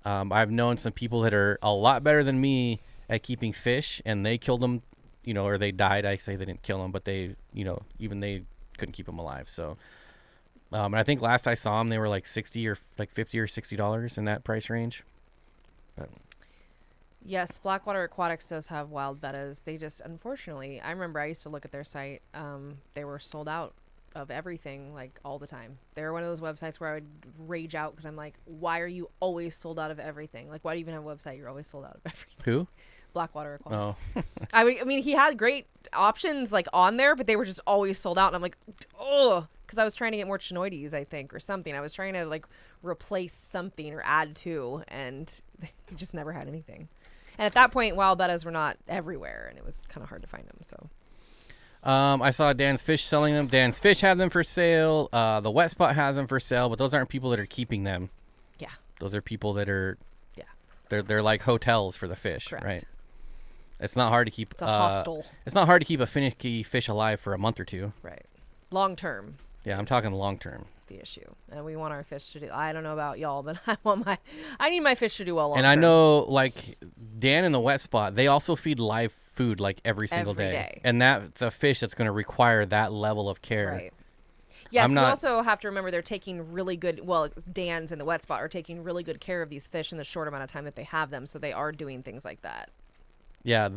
[SPEAKER 1] I've known some people that are a lot better than me at keeping fish, and they killed them, or they died. I say they didn't kill them, but they, even they couldn't keep them alive. So, and I think last I saw them, they were like $60 or like $50 or $60 in that price range. But
[SPEAKER 2] yes, Blackwater Aquatics does have wild bettas. They just, unfortunately, I remember I used to look at their site. They were sold out of everything like all the time. They're one of those websites where I would rage out because I'm like, why are you always sold out of everything? Like, why do you even have a website? You're always sold out of everything.
[SPEAKER 1] who?
[SPEAKER 2] Blackwater Aquatics.
[SPEAKER 1] Oh.
[SPEAKER 2] I mean, he had great options like on there, but they were just always sold out. And I'm like, oh, because I was trying to get more chinoides, I think, or something. I was trying to like replace something or add to, and he just never had anything. And at that point, wild bettas were not everywhere, and it was kind of hard to find them. So,
[SPEAKER 1] I saw Dan's Fish selling them. Dan's Fish had them for sale. The Wet Spot has them for sale, but those aren't people that are keeping them.
[SPEAKER 2] yeah,
[SPEAKER 1] Those are people that are They're like hotels for the fish,
[SPEAKER 2] Correct.
[SPEAKER 1] right? It's not hard to keep.
[SPEAKER 2] It's a hostel.
[SPEAKER 1] It's not hard to keep a finicky fish alive for a month or two.
[SPEAKER 2] Right. Long term.
[SPEAKER 1] Yeah, I'm talking long term.
[SPEAKER 2] The issue, and we want our fish to do. I don't know about y'all, but I need my fish to do well. Long
[SPEAKER 1] and I know, like Dan in the wet spot, they also feed live food like every single day, and that's a fish that's going to require that level of care.
[SPEAKER 2] Right. Yes, you also have to remember they're taking really good. Well, Dan's in the wet spot are taking really good care of these fish in the short amount of time that they have them, so they are doing things like that.
[SPEAKER 1] Yeah,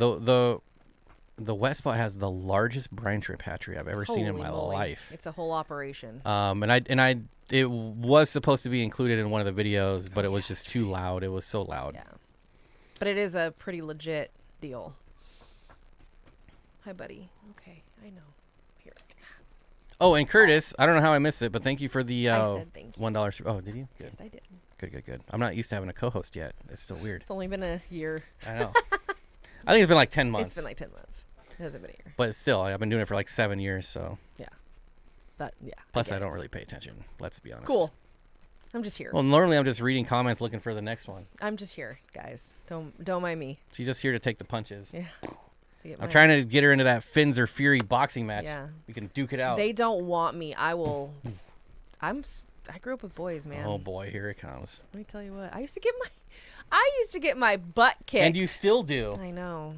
[SPEAKER 1] the wet spot has the largest brine shrimp hatchery I've ever seen in my life.
[SPEAKER 2] It's a whole operation.
[SPEAKER 1] It was supposed to be included in one of the videos, but it was just too loud. It was so loud.
[SPEAKER 2] Yeah, but it is a pretty legit deal. Hi, buddy. Okay, I know. Here.
[SPEAKER 1] Oh, and Curtis, I don't know how I missed it, but thank you for the
[SPEAKER 2] I said thank you.
[SPEAKER 1] $1. Oh, did you? Good.
[SPEAKER 2] Yes, I did.
[SPEAKER 1] Good. I'm not used to having a co-host yet. It's still weird.
[SPEAKER 2] It's only been a year.
[SPEAKER 1] I know. I think it's been like 10 months.
[SPEAKER 2] It's been like 10 months. It hasn't been a year.
[SPEAKER 1] But still, I've been doing it for like 7 years, so.
[SPEAKER 2] Yeah. But yeah.
[SPEAKER 1] Plus, I don't really pay attention. Let's be honest.
[SPEAKER 2] Cool. I'm just here.
[SPEAKER 1] Well, normally I'm just reading comments looking for the next one.
[SPEAKER 2] I'm just here, guys. Don't mind me.
[SPEAKER 1] She's just here to take the punches.
[SPEAKER 2] Yeah.
[SPEAKER 1] I'm trying to get her into that Fins or Fury boxing match.
[SPEAKER 2] Yeah.
[SPEAKER 1] We can duke it out.
[SPEAKER 2] They don't want me. I will. I grew up with boys, man.
[SPEAKER 1] Oh boy, here it comes.
[SPEAKER 2] Let me tell you what. I used to get my butt kicked.
[SPEAKER 1] And you still do.
[SPEAKER 2] I know.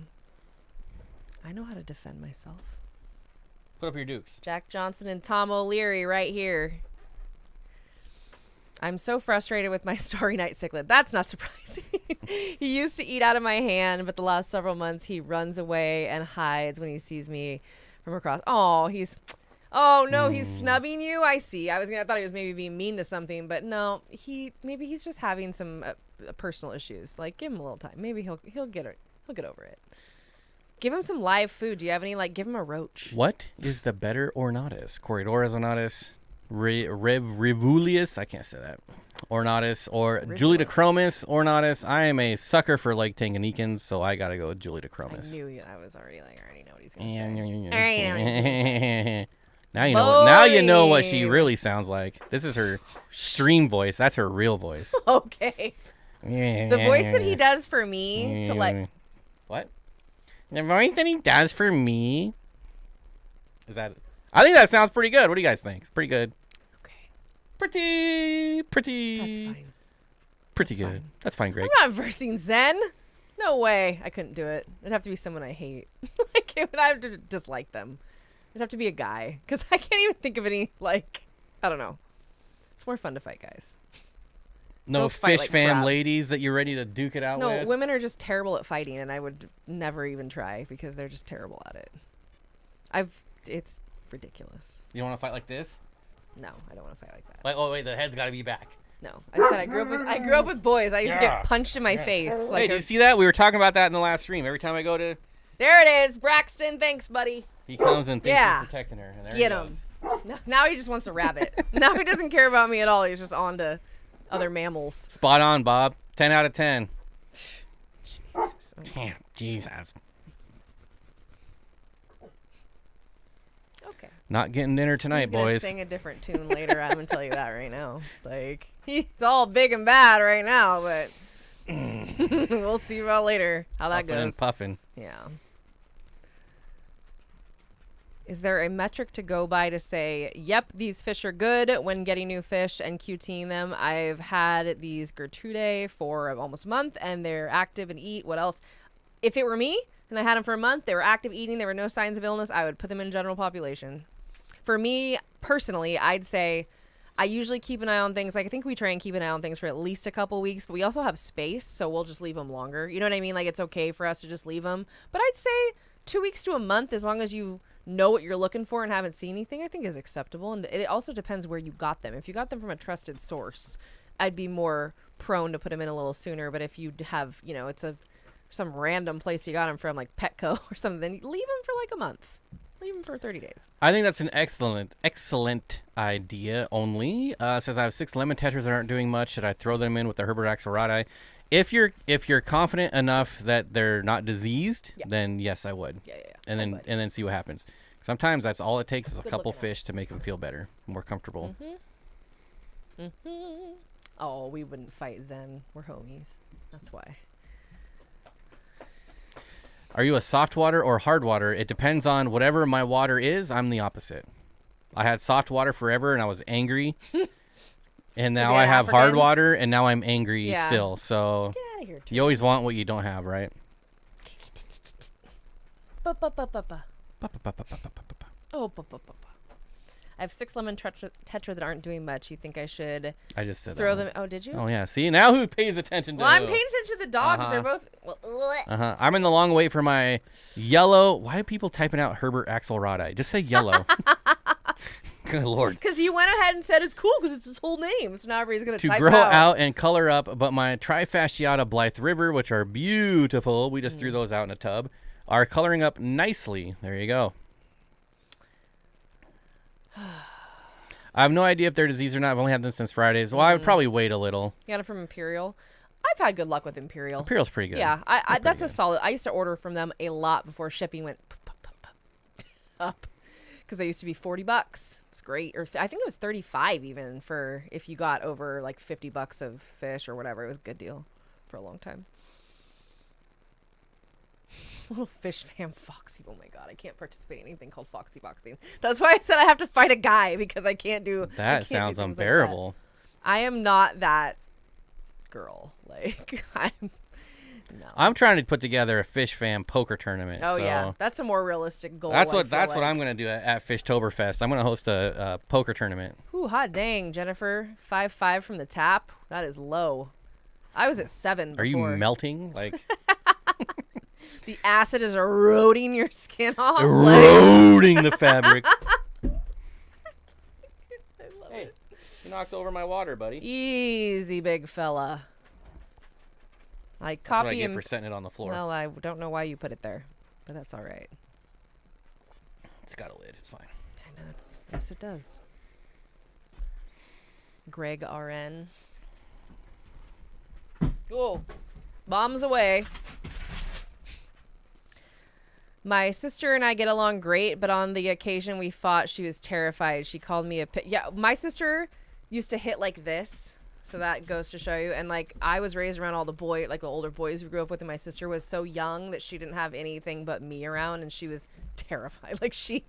[SPEAKER 2] I know how to defend myself.
[SPEAKER 1] Put up your dukes.
[SPEAKER 2] Jack Johnson and Tom O'Leary right here. I'm so frustrated with my Starry Night cichlid. That's not surprising. He used to eat out of my hand, but the last several months he runs away and hides when he sees me from across. He's snubbing you. I see. I thought he was maybe being mean to something, but no, maybe he's just having some personal issues. Like, give him a little time. Maybe he'll get it. He'll get over it. Give him some live food. Do you have any? Like, give him a roach.
[SPEAKER 1] What is the better ornatus? Corydoras ornatus, Revulius. I can't say that. Ornatus or Juliochromis ornatus. I am a sucker for Lake Tanganyikans, so I gotta go with Juliochromis.
[SPEAKER 2] I knew you. I was already like, I already know what he's gonna say.
[SPEAKER 1] Now you know. Now you know what she really sounds like. This is her stream voice. That's her real voice.
[SPEAKER 2] Okay. The voice that he does for me to like.
[SPEAKER 1] What? The voice that he does for me. Is that? I think that sounds pretty good. What do you guys think? It's pretty good.
[SPEAKER 2] Okay.
[SPEAKER 1] Pretty.
[SPEAKER 2] That's fine.
[SPEAKER 1] Pretty good. Fine. That's fine, Greg.
[SPEAKER 2] I'm not versing Zen. No way. I couldn't do it. It'd have to be someone I hate. Like, I have to dislike them. It'd have to be a guy. Because I can't even think of any, like, I don't know. It's more fun to fight guys.
[SPEAKER 1] No
[SPEAKER 2] Girls
[SPEAKER 1] fish
[SPEAKER 2] like
[SPEAKER 1] fam
[SPEAKER 2] crap.
[SPEAKER 1] ladies that you're ready to duke it out with?
[SPEAKER 2] No, women are just terrible at fighting, and I would never even try because they're just terrible at it. It's ridiculous.
[SPEAKER 1] You don't want to fight like this?
[SPEAKER 2] No, I don't want to fight like that.
[SPEAKER 1] Like, oh wait, the head's got to be back.
[SPEAKER 2] No, I said I grew up with boys. I used to get punched in my face. Like,
[SPEAKER 1] hey, did you see that? We were talking about that in the last stream. Every time I go to...
[SPEAKER 2] There it is. Braxton, thanks, buddy.
[SPEAKER 1] He comes and thinks he's protecting her. And there
[SPEAKER 2] Get
[SPEAKER 1] he
[SPEAKER 2] him.
[SPEAKER 1] goes.
[SPEAKER 2] Now he just wants a rabbit. Now he doesn't care about me at all. He's just on to other mammals.
[SPEAKER 1] Spot on, Bob. 10 out of 10.
[SPEAKER 2] Jesus.
[SPEAKER 1] Damn, Jesus.
[SPEAKER 2] Okay.
[SPEAKER 1] Not getting dinner tonight,
[SPEAKER 2] He's gonna
[SPEAKER 1] boys.
[SPEAKER 2] sing a different tune later. I'm gonna tell you that right now. Like, he's all big and bad right now, but we'll see about later how that
[SPEAKER 1] Puffin'
[SPEAKER 2] goes.
[SPEAKER 1] and puffing.
[SPEAKER 2] Yeah. Is there a metric to go by to say, yep, these fish are good when getting new fish and QTing them? I've had these Gertrude for almost a month, and they're active and eat. What else? If it were me, and I had them for a month, they were active eating, there were no signs of illness, I would put them in general population. For me, personally, I'd say I usually keep an eye on things. Like, I think we try and keep an eye on things for at least a couple weeks, but we also have space, so we'll just leave them longer. You know what I mean? Like, it's okay for us to just leave them. But I'd say 2 weeks to a month, as long as you know what you're looking for and haven't seen anything, I think is acceptable. And it also depends where you got them. If you got them from a trusted source, I'd be more prone to put them in a little sooner. But if you have, you know, it's some random place you got them from, like Petco or something, leave them for like a month. Leave them for 30 days.
[SPEAKER 1] I think that's an excellent idea. Only says I have 6 lemon tetras that aren't doing much. Should I throw them in with the Herbidax aurati? If you're confident enough that they're not diseased, then yes, I would.
[SPEAKER 2] Yeah.
[SPEAKER 1] And then see what happens. Sometimes that's all it takes is a couple fish to make them feel better, more comfortable.
[SPEAKER 2] Oh, we wouldn't fight Zen. We're homies. That's why.
[SPEAKER 1] Are you a soft water or hard water? It depends on whatever my water is. I'm the opposite. I had soft water forever, and I was angry. And now I have hard water, and now I'm angry still. So
[SPEAKER 2] Get out of here,
[SPEAKER 1] you always want what you don't have, right?
[SPEAKER 2] Oh, I have 6 lemon tetra that aren't doing much. You think I should
[SPEAKER 1] I just said
[SPEAKER 2] throw them? Oh, did you?
[SPEAKER 1] Oh, yeah. See, now who pays attention to
[SPEAKER 2] Well, I'm paying attention to the dogs. They're both...
[SPEAKER 1] I'm in the long wait for my yellow. Why are people typing out Herbert axelrodi? Just say yellow. Good Lord.
[SPEAKER 2] Because you went ahead and said it's cool because it's his whole name. So now everybody's going to type
[SPEAKER 1] grow out and color up, but my trifasciata Blythe River, which are beautiful, we just threw those out in a tub, are coloring up nicely. There you go. I have no idea if they're diseased or not. I've only had them since Fridays. Well, I would probably wait a little.
[SPEAKER 2] You got it from Imperial. I've had good luck with Imperial.
[SPEAKER 1] Imperial's pretty good.
[SPEAKER 2] Yeah, that's a solid. I used to order from them a lot before shipping went up because they used to be $40. It's great, or I think it was 35 even for if you got over like $50 of fish or whatever. It was a good deal for a long time. Little fish fam Foxy. Oh my god, I can't participate in anything called Foxy boxing. That's why I said I have to fight a guy because I can't do
[SPEAKER 1] that. Sounds unbearable.
[SPEAKER 2] Like that. I am not that girl. Like I'm
[SPEAKER 1] trying to put together a fish fam poker tournament.
[SPEAKER 2] Oh
[SPEAKER 1] so
[SPEAKER 2] yeah, that's a more realistic goal.
[SPEAKER 1] That's what I'm gonna do at Fishtoberfest. I'm gonna host a poker tournament.
[SPEAKER 2] Ooh, hot dang, Jennifer, 5.5 from the tap. That is low. I was at 7 before.
[SPEAKER 1] Are you melting? Like
[SPEAKER 2] the acid is eroding your skin off.
[SPEAKER 1] Eroding the fabric. Hey, you knocked over my water, buddy.
[SPEAKER 2] Easy, big fella.
[SPEAKER 1] That's what I get for setting it on the floor.
[SPEAKER 2] Well, I don't know why you put it there, but that's all right.
[SPEAKER 1] It's got a lid. It's fine.
[SPEAKER 2] I know yes, it does. Greg RN. Oh, bombs away. My sister and I get along great, but on the occasion we fought, she was terrified. She called me a yeah, my sister used to hit like this, so that goes to show you. And like I was raised around all the the older boys we grew up with, and my sister was so young that she didn't have anything but me around, and she was terrified. Like she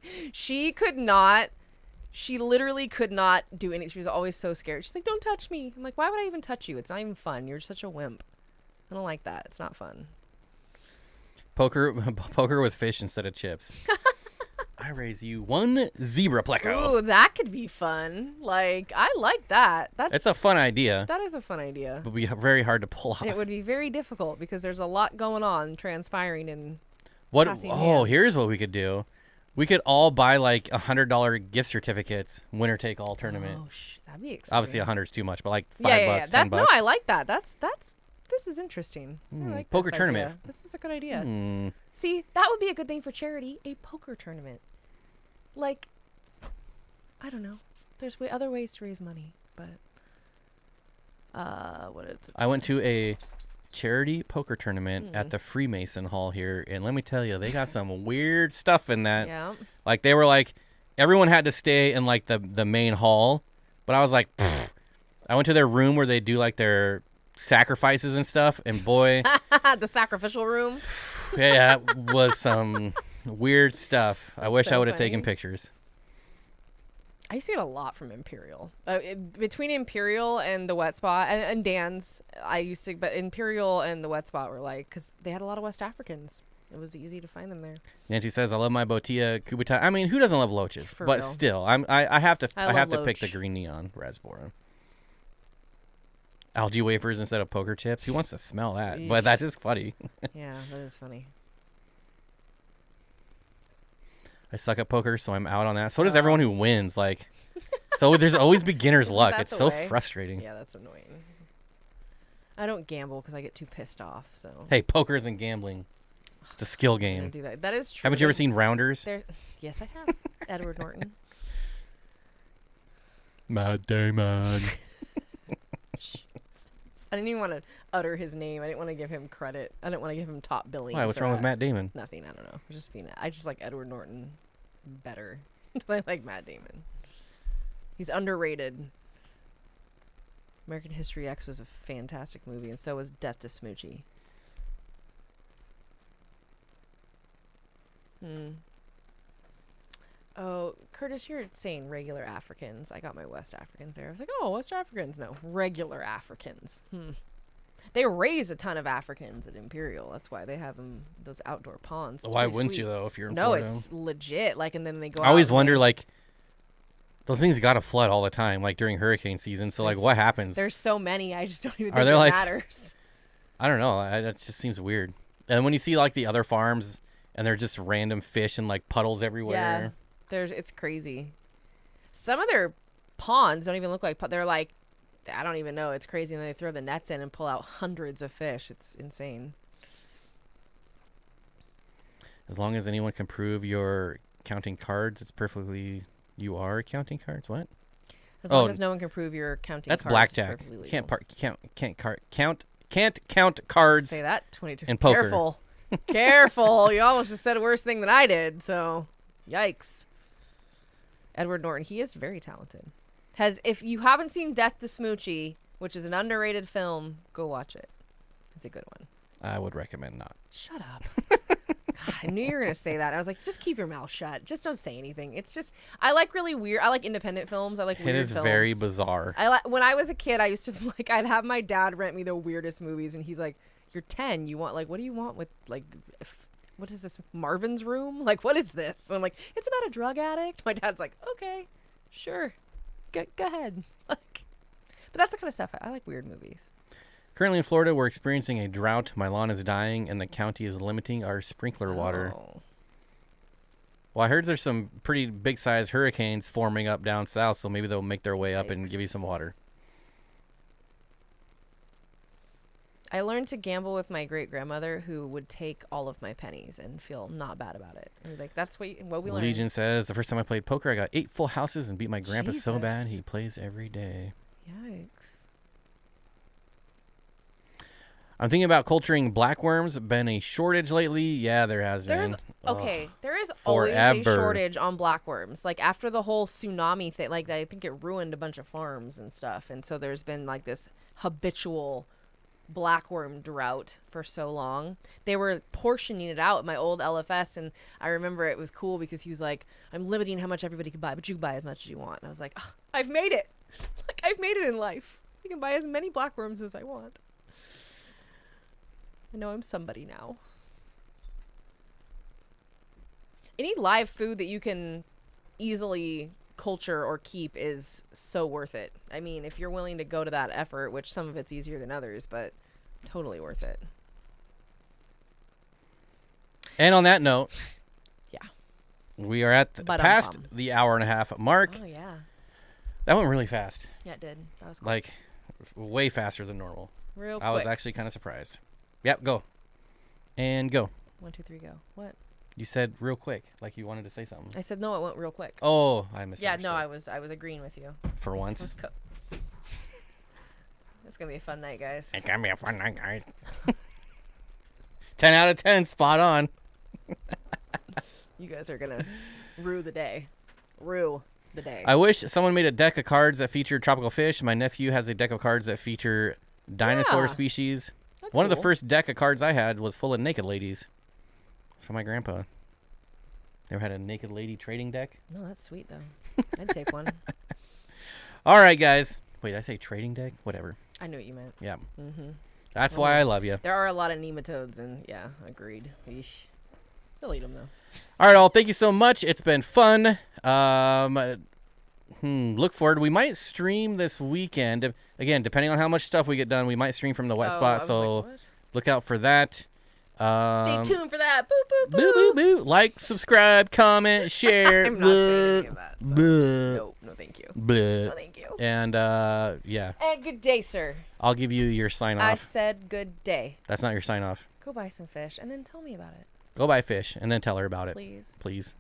[SPEAKER 2] could not, she literally could not do anything. She was always so scared. She's like, "Don't touch me." I'm like, "Why would I even touch you? It's not even fun. You're such a wimp. I don't like that. It's not fun."
[SPEAKER 1] Poker with fish instead of chips. I raise you one zebra pleco.
[SPEAKER 2] Ooh, that could be fun. Like, I like that.
[SPEAKER 1] It's a fun idea.
[SPEAKER 2] That is a fun idea.
[SPEAKER 1] It would be very hard to pull off.
[SPEAKER 2] It would be very difficult because there's a lot going on, transpiring and passing hands.
[SPEAKER 1] Oh, here's what we could do. We could all buy like $100 gift certificates, winner take all tournament.
[SPEAKER 2] Oh, that'd be exciting.
[SPEAKER 1] Obviously 100's too much, but like $5, $10.
[SPEAKER 2] No, I like that. This is interesting. I like
[SPEAKER 1] poker
[SPEAKER 2] this
[SPEAKER 1] tournament.
[SPEAKER 2] Idea. This is a good idea. See, that would be a good thing for charity, a poker tournament. Like, I don't know. There's other ways to raise money, but what is it?
[SPEAKER 1] I went to a charity poker tournament at the Freemason Hall here, and let me tell you, they got some weird stuff in that.
[SPEAKER 2] Yeah.
[SPEAKER 1] Like they were like, everyone had to stay in like the main hall, but I was like, pfft. I went to their room where they do like their sacrifices and stuff, and boy,
[SPEAKER 2] the sacrificial room.
[SPEAKER 1] yeah, it was some weird stuff. I wish I would have taken pictures.
[SPEAKER 2] I used to get a lot from Imperial. Between Imperial and the Wet Spot, and Dan's, but Imperial and the Wet Spot were like, because they had a lot of West Africans. It was easy to find them there.
[SPEAKER 1] Nancy says, "I love my Bottia Kubutai." I mean, who doesn't love loaches?
[SPEAKER 2] For
[SPEAKER 1] but
[SPEAKER 2] real.
[SPEAKER 1] still, I have to
[SPEAKER 2] loach.
[SPEAKER 1] pick the green neon raspberry. Algae wafers instead of poker chips. Who wants to smell that?
[SPEAKER 2] Eesh.
[SPEAKER 1] But that is funny.
[SPEAKER 2] Yeah, that is funny.
[SPEAKER 1] I suck at poker, so I'm out on that. So does everyone who wins. Like, so there's always beginner's luck. It's so frustrating.
[SPEAKER 2] Yeah, that's annoying. I don't gamble because I get too pissed off. So
[SPEAKER 1] hey, poker isn't gambling. It's a skill
[SPEAKER 2] I
[SPEAKER 1] game.
[SPEAKER 2] don't do that. That is true.
[SPEAKER 1] Haven't you ever seen Rounders?
[SPEAKER 2] Yes, I have. Edward Norton.
[SPEAKER 1] Matt Damon.
[SPEAKER 2] I didn't even want to utter his name. I didn't want to give him credit. I didn't want to give him top billing.
[SPEAKER 1] Why? What's wrong with Matt Damon?
[SPEAKER 2] Nothing. I don't know. I just like Edward Norton better than I like Matt Damon. He's underrated. American History X was a fantastic movie, and so was Death to Smoochie. Oh, Curtis, you're saying regular Africans. I got my West Africans there. I was like, oh, West Africans. No, regular Africans. They raise a ton of Africans at Imperial. That's why they have those outdoor ponds. It's
[SPEAKER 1] Why
[SPEAKER 2] pretty
[SPEAKER 1] wouldn't
[SPEAKER 2] sweet.
[SPEAKER 1] you, though, if you're in
[SPEAKER 2] No,
[SPEAKER 1] Florida?
[SPEAKER 2] it's legit. Like, and then they go
[SPEAKER 1] I always
[SPEAKER 2] out
[SPEAKER 1] wonder,
[SPEAKER 2] and,
[SPEAKER 1] like, those things got to flood all the time, like, during hurricane season. So, like, what happens?
[SPEAKER 2] There's so many. I just don't even
[SPEAKER 1] Are
[SPEAKER 2] think
[SPEAKER 1] there,
[SPEAKER 2] it
[SPEAKER 1] like-
[SPEAKER 2] matters.
[SPEAKER 1] I don't know. It just seems weird. And when you see, like, the other farms, and they're just random fish and, like, puddles everywhere.
[SPEAKER 2] Yeah, it's crazy. Some of their ponds don't even look like they're like, I don't even know. It's crazy. And they throw the nets in and pull out hundreds of fish. It's insane.
[SPEAKER 1] As long as anyone can prove you're counting cards, it's perfectly... You are counting cards? What?
[SPEAKER 2] As long as no one can prove you're counting
[SPEAKER 1] That's
[SPEAKER 2] cards.
[SPEAKER 1] blackjack.
[SPEAKER 2] It's perfectly
[SPEAKER 1] Can't count cards.
[SPEAKER 2] Say that 22.
[SPEAKER 1] in poker.
[SPEAKER 2] Careful. Careful. You almost just said a worse thing than I did. So, yikes. Edward Norton. He is very talented. If you haven't seen Death to Smoochie, which is an underrated film, go watch it. It's a good one.
[SPEAKER 1] I would recommend not.
[SPEAKER 2] Shut up. God, I knew you were going to say that. I was like, just keep your mouth shut. Just don't say anything. It's just, I like really weird. I like independent films. I like weird films.
[SPEAKER 1] It is very bizarre.
[SPEAKER 2] When I was a kid, I used to, like, I'd have my dad rent me the weirdest movies, and he's like, you're 10. You want, like, what do you want with, like, what is this, Marvin's Room? Like, what is this? And I'm like, it's about a drug addict. My dad's like, okay, sure. Go ahead. Like, but that's the kind of stuff. I like weird movies.
[SPEAKER 1] Currently in Florida, we're experiencing a drought. My lawn is dying, and the county is limiting our sprinkler water.
[SPEAKER 2] Oh.
[SPEAKER 1] Well, I heard there's some pretty big-sized hurricanes forming up down south, so maybe they'll make their way up and give you some water.
[SPEAKER 2] I learned to gamble with my great-grandmother, who would take all of my pennies and feel not bad about it. And like, that's what we learned.
[SPEAKER 1] Legion says, the first time I played poker, I got 8 full houses and beat my grandpa so
[SPEAKER 2] Jesus.
[SPEAKER 1] bad he plays every day.
[SPEAKER 2] Yikes.
[SPEAKER 1] I'm thinking about culturing blackworms. Been a shortage lately. Yeah, there has been.
[SPEAKER 2] Okay, there is always a
[SPEAKER 1] forever.
[SPEAKER 2] shortage on blackworms. Like, after the whole tsunami thing, like, I think it ruined a bunch of farms and stuff. And so there's been, like, this habitual blackworm drought for so long. They were portioning it out at my old LFS, and I remember it was cool because he was like, I'm limiting how much everybody can buy, but you can buy as much as you want. And I was like, oh, I've made it. Like, I've made it in life. I can buy as many blackworms as I want. I know I'm somebody now. Any live food that you can easily culture or keep is so worth it. I mean, if you're willing to go to that effort, which some of it's easier than others, but totally worth it.
[SPEAKER 1] And on that note,
[SPEAKER 2] Yeah.
[SPEAKER 1] we are at past the hour and a half mark.
[SPEAKER 2] Oh, yeah.
[SPEAKER 1] That went really fast.
[SPEAKER 2] Yeah, it did. That was cool.
[SPEAKER 1] Like, way faster than normal.
[SPEAKER 2] Real quick.
[SPEAKER 1] I was actually kind of surprised. Yep, go. And go.
[SPEAKER 2] 1, 2, 3, go. What?
[SPEAKER 1] You said real quick, like you wanted to say something.
[SPEAKER 2] I said no, it went real quick.
[SPEAKER 1] Oh, I misunderstood.
[SPEAKER 2] Yeah, no, I was agreeing with you.
[SPEAKER 1] For once.
[SPEAKER 2] Let's go. It's gonna be a fun night, guys.
[SPEAKER 1] It's gonna be a fun night, guys. 10 out of 10, spot on.
[SPEAKER 2] You guys are gonna rue the day. Rue the day.
[SPEAKER 1] I wish someone made a deck of cards that featured tropical fish. My nephew has a deck of cards that feature dinosaur
[SPEAKER 2] Yeah.
[SPEAKER 1] species.
[SPEAKER 2] That's
[SPEAKER 1] One of the
[SPEAKER 2] cool.
[SPEAKER 1] first deck of cards I had was full of naked ladies. It's from my grandpa. Never had a naked lady trading deck?
[SPEAKER 2] No, that's sweet though. I'd take one.
[SPEAKER 1] All right, guys. Wait, did I say trading deck? Whatever.
[SPEAKER 2] I knew what you meant.
[SPEAKER 1] Yeah.
[SPEAKER 2] Mm-hmm.
[SPEAKER 1] That's why I love you.
[SPEAKER 2] There are a lot of nematodes, and yeah, agreed. Eesh. You'll eat them though.
[SPEAKER 1] All right, all. Thank you so much. It's been fun. Look forward. We might stream this weekend. Again, depending on how much stuff we get done, we might stream from the wet spot. So look out for that.
[SPEAKER 2] Stay tuned for that. Boop, boop, boop.
[SPEAKER 1] Boo, boo, boo. Like, subscribe, comment, share.
[SPEAKER 2] I'm not saying any of that. So. No, thank you. No, thank you.
[SPEAKER 1] And, yeah.
[SPEAKER 2] And good day, sir.
[SPEAKER 1] I'll give you your sign
[SPEAKER 2] I
[SPEAKER 1] off.
[SPEAKER 2] said good day.
[SPEAKER 1] That's not your sign off.
[SPEAKER 2] Go buy some fish and then tell me about it.
[SPEAKER 1] Go buy fish and then tell her about it.
[SPEAKER 2] Please.
[SPEAKER 1] Please.